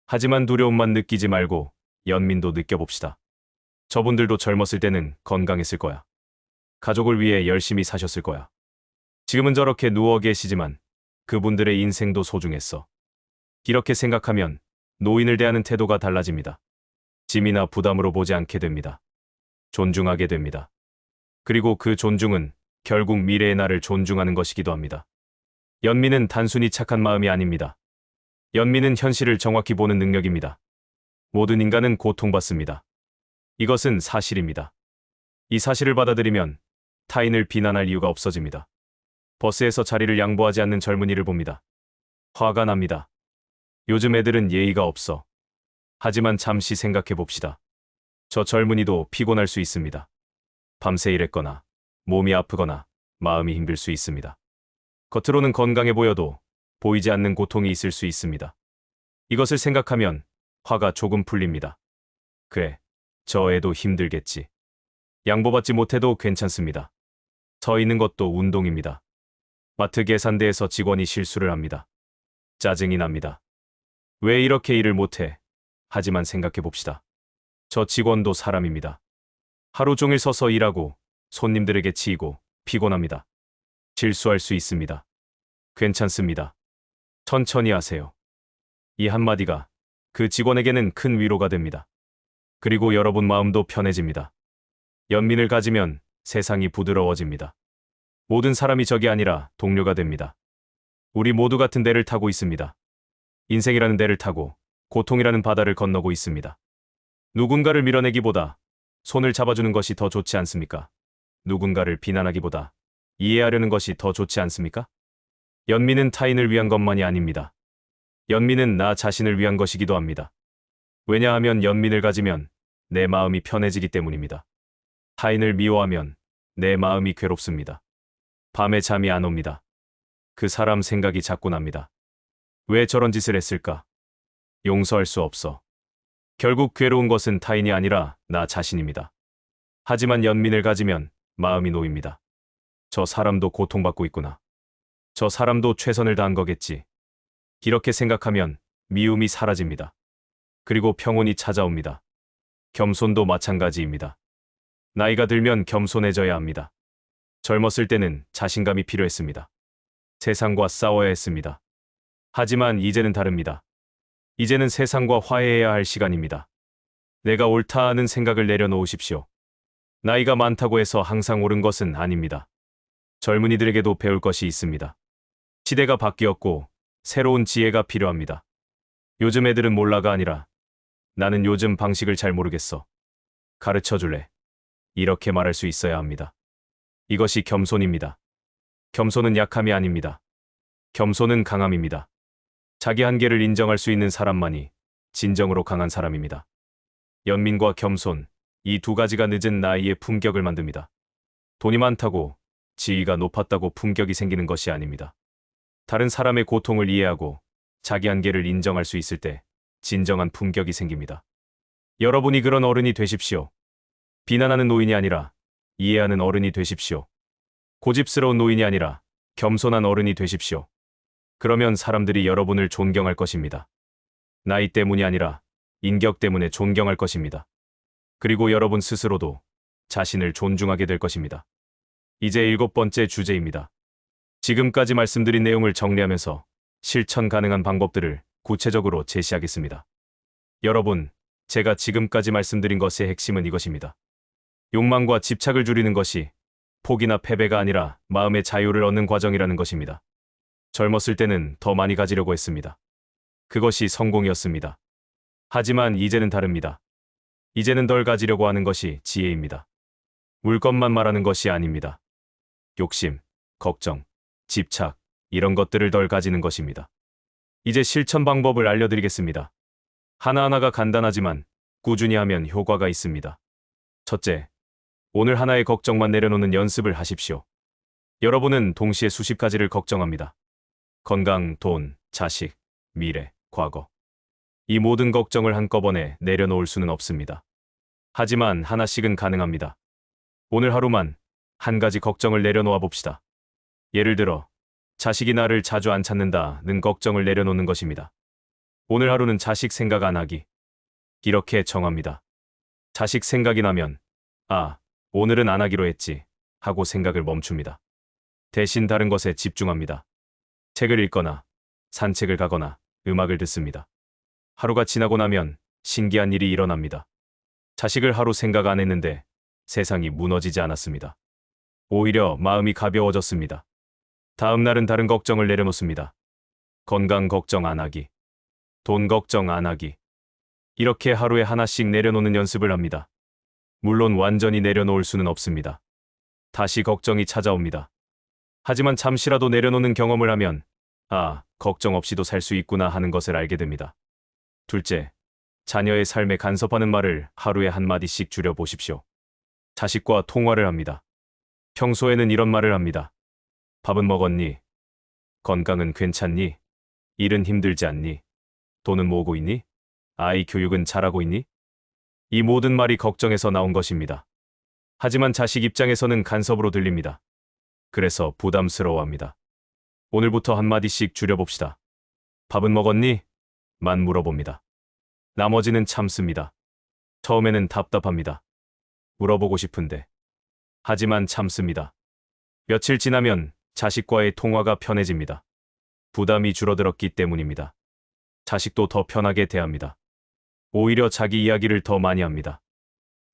하지만 두려움만 느끼지 말고 연민도 느껴봅시다. 저분들도 젊었을 때는 건강했을 거야. 가족을 위해 열심히 사셨을 거야. 지금은 저렇게 누워 계시지만 그분들의 인생도 소중했어. 이렇게 생각하면 노인을 대하는 태도가 달라집니다. 짐이나 부담으로 보지 않게 됩니다. 존중하게 됩니다. 그리고 그 존중은 결국 미래의 나를 존중하는 것이기도 합니다. 연민은 단순히 착한 마음이 아닙니다. 연민은 현실을 정확히 보는 능력입니다. 모든 인간은 고통받습니다. 이것은 사실입니다. 이 사실을 받아들이면 타인을 비난할 이유가 없어집니다. 버스에서 자리를 양보하지 않는 젊은이를 봅니다. 화가 납니다. 요즘 애들은 예의가 없어. 하지만 잠시 생각해 봅시다. 저 젊은이도 피곤할 수 있습니다. 밤새 일했거나 몸이 아프거나 마음이 힘들 수 있습니다. 겉으로는 건강해 보여도 보이지 않는 고통이 있을 수 있습니다. 이것을 생각하면 화가 조금 풀립니다. 그래, 저 애도 힘들겠지. 양보받지 못해도 괜찮습니다. 서 있는 것도 운동입니다. 마트 계산대에서 직원이 실수를 합니다. 짜증이 납니다. 왜 이렇게 일을 못해? 하지만 생각해 봅시다. 저 직원도 사람입니다. 하루 종일 서서 일하고 손님들에게 치이고 피곤합니다. 실수할 수 있습니다. 괜찮습니다. 천천히 하세요. 이 한마디가 그 직원에게는 큰 위로가 됩니다. 그리고 여러분 마음도 편해집니다. 연민을 가지면 세상이 부드러워집니다. 모든 사람이 적이 아니라 동료가 됩니다. 우리 모두 같은 배를 타고 있습니다. 인생이라는 배를 타고 고통이라는 바다를 건너고 있습니다. 누군가를 밀어내기보다 손을 잡아주는 것이 더 좋지 않습니까? 누군가를 비난하기보다 이해하려는 것이 더 좋지 않습니까? 연민은 타인을 위한 것만이 아닙니다. 연민은 나 자신을 위한 것이기도 합니다. 왜냐하면 연민을 가지면 내 마음이 편해지기 때문입니다. 타인을 미워하면 내 마음이 괴롭습니다. 밤에 잠이 안 옵니다. 그 사람 생각이 자꾸 납니다. 왜 저런 짓을 했을까? 용서할 수 없어. 결국 괴로운 것은 타인이 아니라 나 자신입니다. 하지만 연민을 가지면 마음이 놓입니다. 저 사람도 고통받고 있구나. 저 사람도 최선을 다한 거겠지. 이렇게 생각하면 미움이 사라집니다. 그리고 평온이 찾아옵니다. 겸손도 마찬가지입니다. 나이가 들면 겸손해져야 합니다. 젊었을 때는 자신감이 필요했습니다. 세상과 싸워야 했습니다. 하지만 이제는 다릅니다. 이제는 세상과 화해해야 할 시간입니다. 내가 옳다 하는 생각을 내려놓으십시오. 나이가 많다고 해서 항상 옳은 것은 아닙니다. 젊은이들에게도 배울 것이 있습니다. 시대가 바뀌었고 새로운 지혜가 필요합니다. 요즘 애들은 몰라가 아니라 나는 요즘 방식을 잘 모르겠어. 가르쳐 줄래? 이렇게 말할 수 있어야 합니다. 이것이 겸손입니다. 겸손은 약함이 아닙니다. 겸손은 강함입니다. 자기 한계를 인정할 수 있는 사람만이 진정으로 강한 사람입니다. 연민과 겸손, 이 두 가지가 늦은 나이에 품격을 만듭니다. 돈이 많다고, 지위가 높았다고 품격이 생기는 것이 아닙니다. 다른 사람의 고통을 이해하고 자기 한계를 인정할 수 있을 때 진정한 품격이 생깁니다. 여러분이 그런 어른이 되십시오. 비난하는 노인이 아니라 이해하는 어른이 되십시오. 고집스러운 노인이 아니라 겸손한 어른이 되십시오. 그러면 사람들이 여러분을 존경할 것입니다. 나이 때문이 아니라 인격 때문에 존경할 것입니다. 그리고 여러분 스스로도 자신을 존중하게 될 것입니다. 이제 7번째 주제입니다. 지금까지 말씀드린 내용을 정리하면서 실천 가능한 방법들을 구체적으로 제시하겠습니다. 여러분, 제가 지금까지 말씀드린 것의 핵심은 이것입니다. 욕망과 집착을 줄이는 것이 포기나 패배가 아니라 마음의 자유를 얻는 과정이라는 것입니다. 젊었을 때는 더 많이 가지려고 했습니다. 그것이 성공이었습니다. 하지만 이제는 다릅니다. 이제는 덜 가지려고 하는 것이 지혜입니다. 물건만 말하는 것이 아닙니다. 욕심, 걱정, 집착, 이런 것들을 덜 가지는 것입니다. 이제 실천 방법을 알려드리겠습니다. 하나하나가 간단하지만 꾸준히 하면 효과가 있습니다. 첫째, 오늘 하나의 걱정만 내려놓는 연습을 하십시오. 여러분은 동시에 수십 가지를 걱정합니다. 건강, 돈, 자식, 미래, 과거. 이 모든 걱정을 한꺼번에 내려놓을 수는 없습니다. 하지만 하나씩은 가능합니다. 오늘 하루만 한 가지 걱정을 내려놓아 봅시다. 예를 들어, 자식이 나를 자주 안 찾는다는 걱정을 내려놓는 것입니다. 오늘 하루는 자식 생각 안 하기. 이렇게 정합니다. 자식 생각이 나면, 오늘은 안 하기로 했지 하고 생각을 멈춥니다. 대신 다른 것에 집중합니다. 책을 읽거나, 산책을 가거나, 음악을 듣습니다. 하루가 지나고 나면 신기한 일이 일어납니다. 자식을 하루 생각 안 했는데 세상이 무너지지 않았습니다. 오히려 마음이 가벼워졌습니다. 다음 날은 다른 걱정을 내려놓습니다. 건강 걱정 안 하기, 돈 걱정 안 하기. 이렇게 하루에 하나씩 내려놓는 연습을 합니다. 물론 완전히 내려놓을 수는 없습니다. 다시 걱정이 찾아옵니다. 하지만 잠시라도 내려놓는 경험을 하면, 걱정 없이도 살 수 있구나 하는 것을 알게 됩니다. 둘째, 자녀의 삶에 간섭하는 말을 하루에 한마디씩 줄여보십시오. 자식과 통화를 합니다. 평소에는 이런 말을 합니다. 밥은 먹었니? 건강은 괜찮니? 일은 힘들지 않니? 돈은 모으고 있니? 아이 교육은 잘하고 있니? 이 모든 말이 걱정에서 나온 것입니다. 하지만 자식 입장에서는 간섭으로 들립니다. 그래서 부담스러워합니다. 오늘부터 한마디씩 줄여봅시다. 밥은 먹었니? 만 물어봅니다. 나머지는 참습니다. 처음에는 답답합니다. 물어보고 싶은데. 하지만 참습니다. 며칠 지나면 자식과의 통화가 편해집니다. 부담이 줄어들었기 때문입니다. 자식도 더 편하게 대합니다. 오히려 자기 이야기를 더 많이 합니다.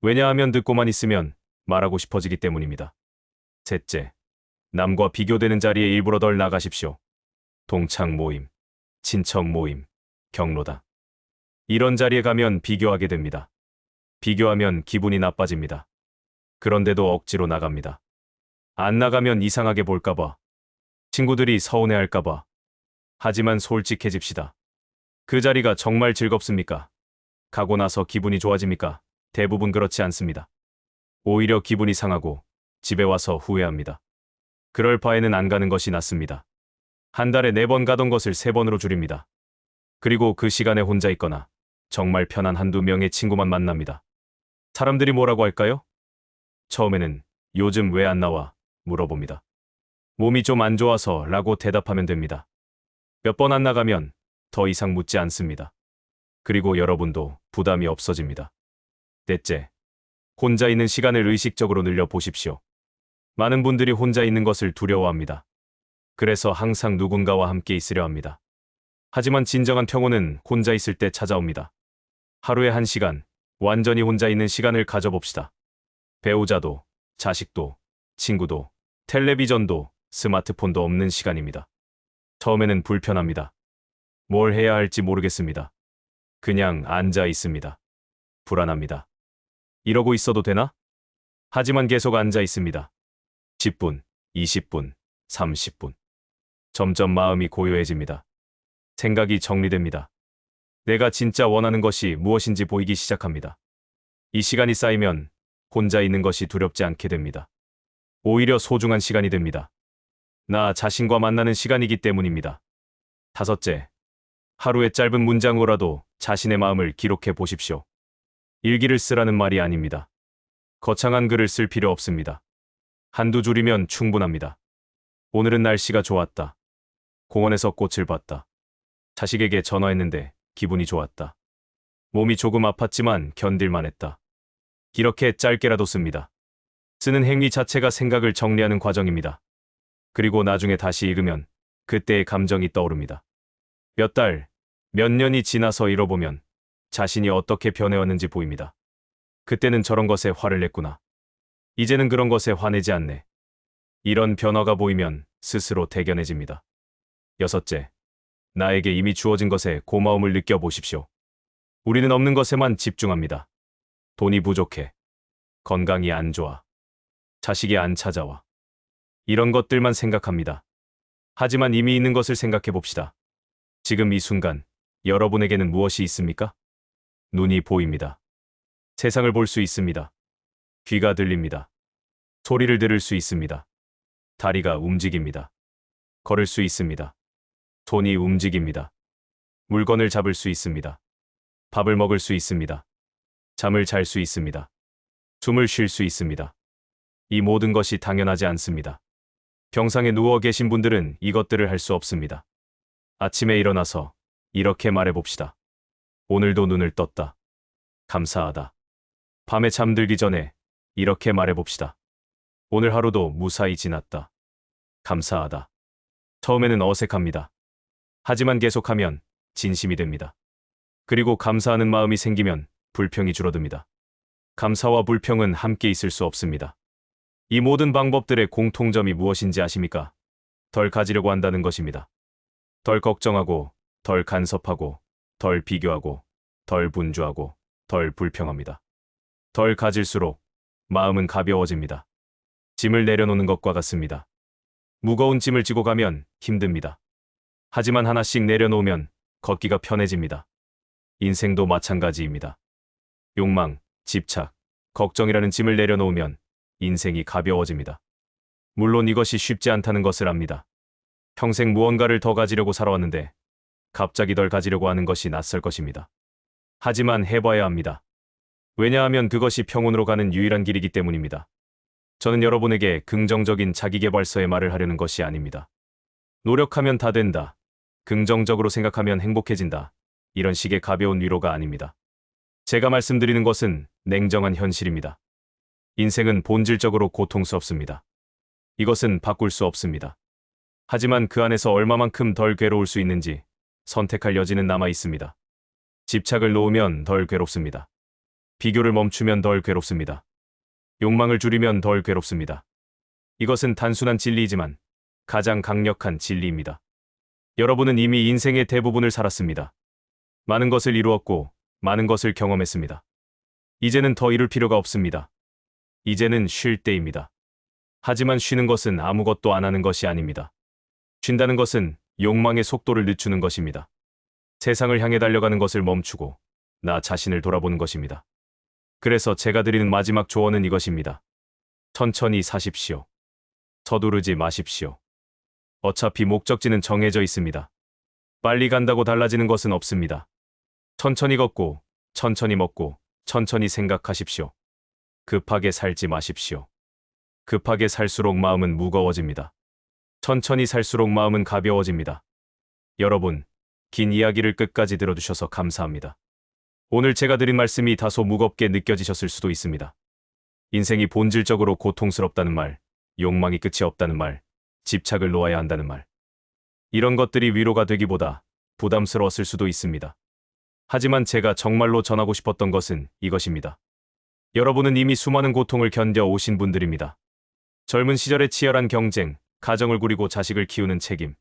왜냐하면 듣고만 있으면 말하고 싶어지기 때문입니다. 셋째, 남과 비교되는 자리에 일부러 덜 나가십시오. 동창 모임, 친척 모임, 경로당. 이런 자리에 가면 비교하게 됩니다. 비교하면 기분이 나빠집니다. 그런데도 억지로 나갑니다. 안 나가면 이상하게 볼까봐, 친구들이 서운해할까봐. 하지만 솔직해집시다. 그 자리가 정말 즐겁습니까? 가고 나서 기분이 좋아집니까? 대부분 그렇지 않습니다. 오히려 기분이 상하고 집에 와서 후회합니다. 그럴 바에는 안 가는 것이 낫습니다. 한 달에 4번 가던 것을 3번으로 줄입니다. 그리고 그 시간에 혼자 있거나 정말 편한 한두 명의 친구만 만납니다. 사람들이 뭐라고 할까요? 처음에는 요즘 왜 안 나와? 물어봅니다. 몸이 좀 안 좋아서 라고 대답하면 됩니다. 몇 번 안 나가면 더 이상 묻지 않습니다. 그리고 여러분도 부담이 없어집니다. 넷째, 혼자 있는 시간을 의식적으로 늘려보십시오. 많은 분들이 혼자 있는 것을 두려워합니다. 그래서 항상 누군가와 함께 있으려 합니다. 하지만 진정한 평온은 혼자 있을 때 찾아옵니다. 하루에 1시간, 완전히 혼자 있는 시간을 가져봅시다. 배우자도, 자식도, 친구도, 텔레비전도, 스마트폰도 없는 시간입니다. 처음에는 불편합니다. 뭘 해야 할지 모르겠습니다. 그냥 앉아 있습니다. 불안합니다. 이러고 있어도 되나? 하지만 계속 앉아 있습니다. 10분, 20분, 30분. 점점 마음이 고요해집니다. 생각이 정리됩니다. 내가 진짜 원하는 것이 무엇인지 보이기 시작합니다. 이 시간이 쌓이면 혼자 있는 것이 두렵지 않게 됩니다. 오히려 소중한 시간이 됩니다. 나 자신과 만나는 시간이기 때문입니다. 다섯째, 하루의 짧은 문장으로라도 자신의 마음을 기록해 보십시오. 일기를 쓰라는 말이 아닙니다. 거창한 글을 쓸 필요 없습니다. 한두 줄이면 충분합니다. 오늘은 날씨가 좋았다. 공원에서 꽃을 봤다. 자식에게 전화했는데 기분이 좋았다. 몸이 조금 아팠지만 견딜만 했다. 이렇게 짧게라도 씁니다. 쓰는 행위 자체가 생각을 정리하는 과정입니다. 그리고 나중에 다시 읽으면 그때의 감정이 떠오릅니다. 몇 달, 몇 년이 지나서 읽어보면 자신이 어떻게 변해왔는지 보입니다. 그때는 저런 것에 화를 냈구나. 이제는 그런 것에 화내지 않네. 이런 변화가 보이면 스스로 대견해집니다. 여섯째, 나에게 이미 주어진 것에 고마움을 느껴보십시오. 우리는 없는 것에만 집중합니다. 돈이 부족해. 건강이 안 좋아. 자식이 안 찾아와. 이런 것들만 생각합니다. 하지만 이미 있는 것을 생각해 봅시다. 지금 이 순간, 여러분에게는 무엇이 있습니까? 눈이 보입니다. 세상을 볼 수 있습니다. 귀가 들립니다. 소리를 들을 수 있습니다. 다리가 움직입니다. 걸을 수 있습니다. 손이 움직입니다. 물건을 잡을 수 있습니다. 밥을 먹을 수 있습니다. 잠을 잘 수 있습니다. 숨을 쉴 수 있습니다. 이 모든 것이 당연하지 않습니다. 병상에 누워 계신 분들은 이것들을 할 수 없습니다. 아침에 일어나서 이렇게 말해봅시다. 오늘도 눈을 떴다. 감사하다. 밤에 잠들기 전에 이렇게 말해봅시다. 오늘 하루도 무사히 지났다. 감사하다. 처음에는 어색합니다. 하지만 계속하면 진심이 됩니다. 그리고 감사하는 마음이 생기면 불평이 줄어듭니다. 감사와 불평은 함께 있을 수 없습니다. 이 모든 방법들의 공통점이 무엇인지 아십니까? 덜 가지려고 한다는 것입니다. 덜 걱정하고, 덜 간섭하고, 덜 비교하고, 덜 분주하고, 덜 불평합니다. 덜 가질수록 마음은 가벼워집니다. 짐을 내려놓는 것과 같습니다. 무거운 짐을 지고 가면 힘듭니다. 하지만 하나씩 내려놓으면 걷기가 편해집니다. 인생도 마찬가지입니다. 욕망, 집착, 걱정이라는 짐을 내려놓으면 인생이 가벼워집니다. 물론 이것이 쉽지 않다는 것을 압니다. 평생 무언가를 더 가지려고 살아왔는데 갑자기 덜 가지려고 하는 것이 낯설 것입니다. 하지만 해봐야 합니다. 왜냐하면 그것이 평온으로 가는 유일한 길이기 때문입니다. 저는 여러분에게 긍정적인 자기계발서의 말을 하려는 것이 아닙니다. 노력하면 다 된다. 긍정적으로 생각하면 행복해진다. 이런 식의 가벼운 위로가 아닙니다. 제가 말씀드리는 것은 냉정한 현실입니다. 인생은 본질적으로 고통스럽습니다. 이것은 바꿀 수 없습니다. 하지만 그 안에서 얼마만큼 덜 괴로울 수 있는지 선택할 여지는 남아 있습니다. 집착을 놓으면 덜 괴롭습니다. 비교를 멈추면 덜 괴롭습니다. 욕망을 줄이면 덜 괴롭습니다. 이것은 단순한 진리이지만 가장 강력한 진리입니다. 여러분은 이미 인생의 대부분을 살았습니다. 많은 것을 이루었고 많은 것을 경험했습니다. 이제는 더 이룰 필요가 없습니다. 이제는 쉴 때입니다. 하지만 쉬는 것은 아무것도 안 하는 것이 아닙니다. 쉰다는 것은 욕망의 속도를 늦추는 것입니다. 세상을 향해 달려가는 것을 멈추고 나 자신을 돌아보는 것입니다. 그래서 제가 드리는 마지막 조언은 이것입니다. 천천히 사십시오. 서두르지 마십시오. 어차피 목적지는 정해져 있습니다. 빨리 간다고 달라지는 것은 없습니다. 천천히 걷고, 천천히 먹고, 천천히 생각하십시오. 급하게 살지 마십시오. 급하게 살수록 마음은 무거워집니다. 천천히 살수록 마음은 가벼워집니다. 여러분, 긴 이야기를 끝까지 들어주셔서 감사합니다. 오늘 제가 드린 말씀이 다소 무겁게 느껴지셨을 수도 있습니다. 인생이 본질적으로 고통스럽다는 말, 욕망이 끝이 없다는 말, 집착을 놓아야 한다는 말. 이런 것들이 위로가 되기보다 부담스러웠을 수도 있습니다. 하지만 제가 정말로 전하고 싶었던 것은 이것입니다. 여러분은 이미 수많은 고통을 견뎌오신 분들입니다. 젊은 시절의 치열한 경쟁, 가정을 꾸리고 자식을 키우는 책임,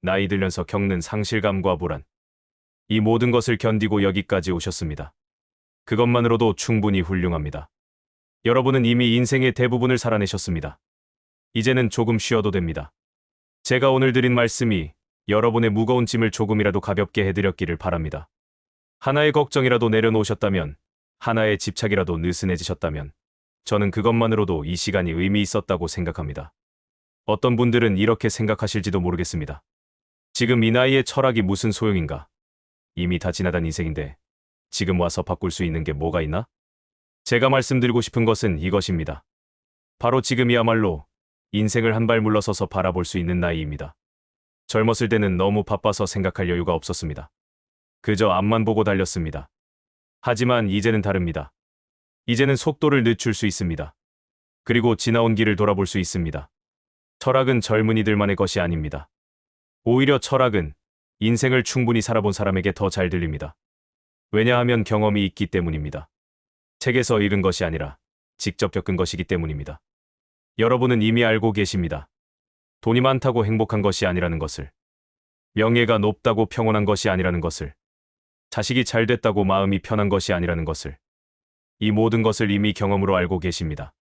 나이 들면서 겪는 상실감과 불안. 이 모든 것을 견디고 여기까지 오셨습니다. 그것만으로도 충분히 훌륭합니다. 여러분은 이미 인생의 대부분을 살아내셨습니다. 이제는 조금 쉬어도 됩니다. 제가 오늘 드린 말씀이 여러분의 무거운 짐을 조금이라도 가볍게 해드렸기를 바랍니다. 하나의 걱정이라도 내려놓으셨다면, 하나의 집착이라도 느슨해지셨다면, 저는 그것만으로도 이 시간이 의미 있었다고 생각합니다. 어떤 분들은 이렇게 생각하실지도 모르겠습니다. 지금 이 나이에 철학이 무슨 소용인가? 이미 다 지나간 인생인데 지금 와서 바꿀 수 있는 게 뭐가 있나? 제가 말씀드리고 싶은 것은 이것입니다. 바로 지금이야말로 인생을 한 발 물러서서 바라볼 수 있는 나이입니다. 젊었을 때는 너무 바빠서 생각할 여유가 없었습니다. 그저 앞만 보고 달렸습니다. 하지만 이제는 다릅니다. 이제는 속도를 늦출 수 있습니다. 그리고 지나온 길을 돌아볼 수 있습니다. 철학은 젊은이들만의 것이 아닙니다. 오히려 철학은 인생을 충분히 살아본 사람에게 더 잘 들립니다. 왜냐하면 경험이 있기 때문입니다. 책에서 읽은 것이 아니라 직접 겪은 것이기 때문입니다. 여러분은 이미 알고 계십니다. 돈이 많다고 행복한 것이 아니라는 것을, 명예가 높다고 평온한 것이 아니라는 것을, 자식이 잘 됐다고 마음이 편한 것이 아니라는 것을, 이 모든 것을 이미 경험으로 알고 계십니다.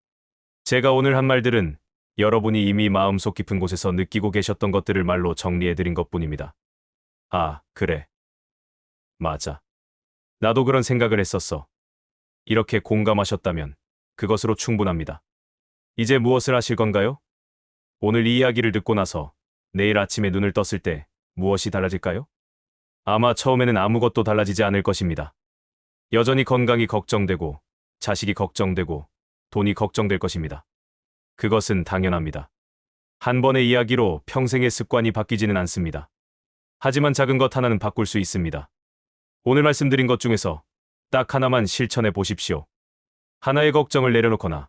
제가 오늘 한 말들은 여러분이 이미 마음속 깊은 곳에서 느끼고 계셨던 것들을 말로 정리해드린 것뿐입니다. 아, 그래. 맞아. 나도 그런 생각을 했었어. 이렇게 공감하셨다면 그것으로 충분합니다. 이제 무엇을 하실 건가요? 오늘 이 이야기를 듣고 나서 내일 아침에 눈을 떴을 때 무엇이 달라질까요? 아마 처음에는 아무것도 달라지지 않을 것입니다. 여전히 건강이 걱정되고, 자식이 걱정되고, 돈이 걱정될 것입니다. 그것은 당연합니다. 한 번의 이야기로 평생의 습관이 바뀌지는 않습니다. 하지만 작은 것 하나는 바꿀 수 있습니다. 오늘 말씀드린 것 중에서 딱 하나만 실천해 보십시오. 하나의 걱정을 내려놓거나,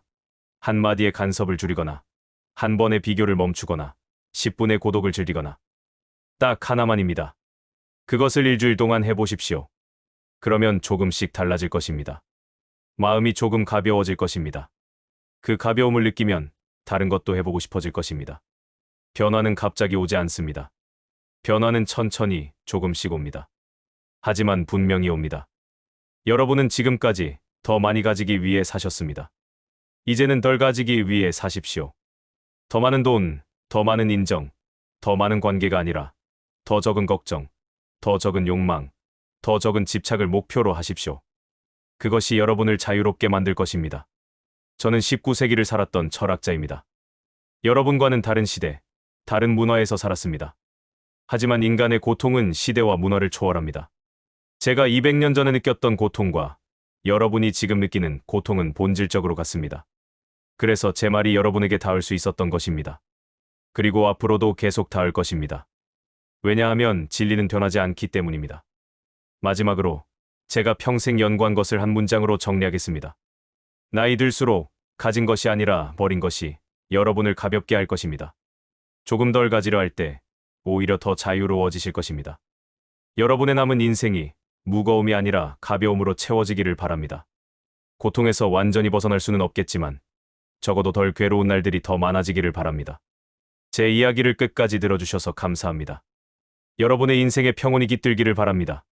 한마디의 간섭을 줄이거나, 한 번의 비교를 멈추거나, 10분의 고독을 즐기거나. 딱 하나만입니다. 그것을 일주일 동안 해보십시오. 그러면 조금씩 달라질 것입니다. 마음이 조금 가벼워질 것입니다. 그 가벼움을 느끼면 다른 것도 해보고 싶어질 것입니다. 변화는 갑자기 오지 않습니다. 변화는 천천히 조금씩 옵니다. 하지만 분명히 옵니다. 여러분은 지금까지 더 많이 가지기 위해 사셨습니다. 이제는 덜 가지기 위해 사십시오. 더 많은 돈, 더 많은 인정, 더 많은 관계가 아니라 더 적은 걱정, 더 적은 욕망, 더 적은 집착을 목표로 하십시오. 그것이 여러분을 자유롭게 만들 것입니다. 저는 19세기를 살았던 철학자입니다. 여러분과는 다른 시대, 다른 문화에서 살았습니다. 하지만 인간의 고통은 시대와 문화를 초월합니다. 제가 200년 전에 느꼈던 고통과 여러분이 지금 느끼는 고통은 본질적으로 같습니다. 그래서 제 말이 여러분에게 닿을 수 있었던 것입니다. 그리고 앞으로도 계속 닿을 것입니다. 왜냐하면 진리는 변하지 않기 때문입니다. 마지막으로 제가 평생 연구한 것을 한 문장으로 정리하겠습니다. 나이 들수록 가진 것이 아니라 버린 것이 여러분을 가볍게 할 것입니다. 조금 덜 가지려 할 때 오히려 더 자유로워지실 것입니다. 여러분의 남은 인생이 무거움이 아니라 가벼움으로 채워지기를 바랍니다. 고통에서 완전히 벗어날 수는 없겠지만 적어도 덜 괴로운 날들이 더 많아지기를 바랍니다. 제 이야기를 끝까지 들어주셔서 감사합니다. 여러분의 인생에 평온이 깃들기를 바랍니다.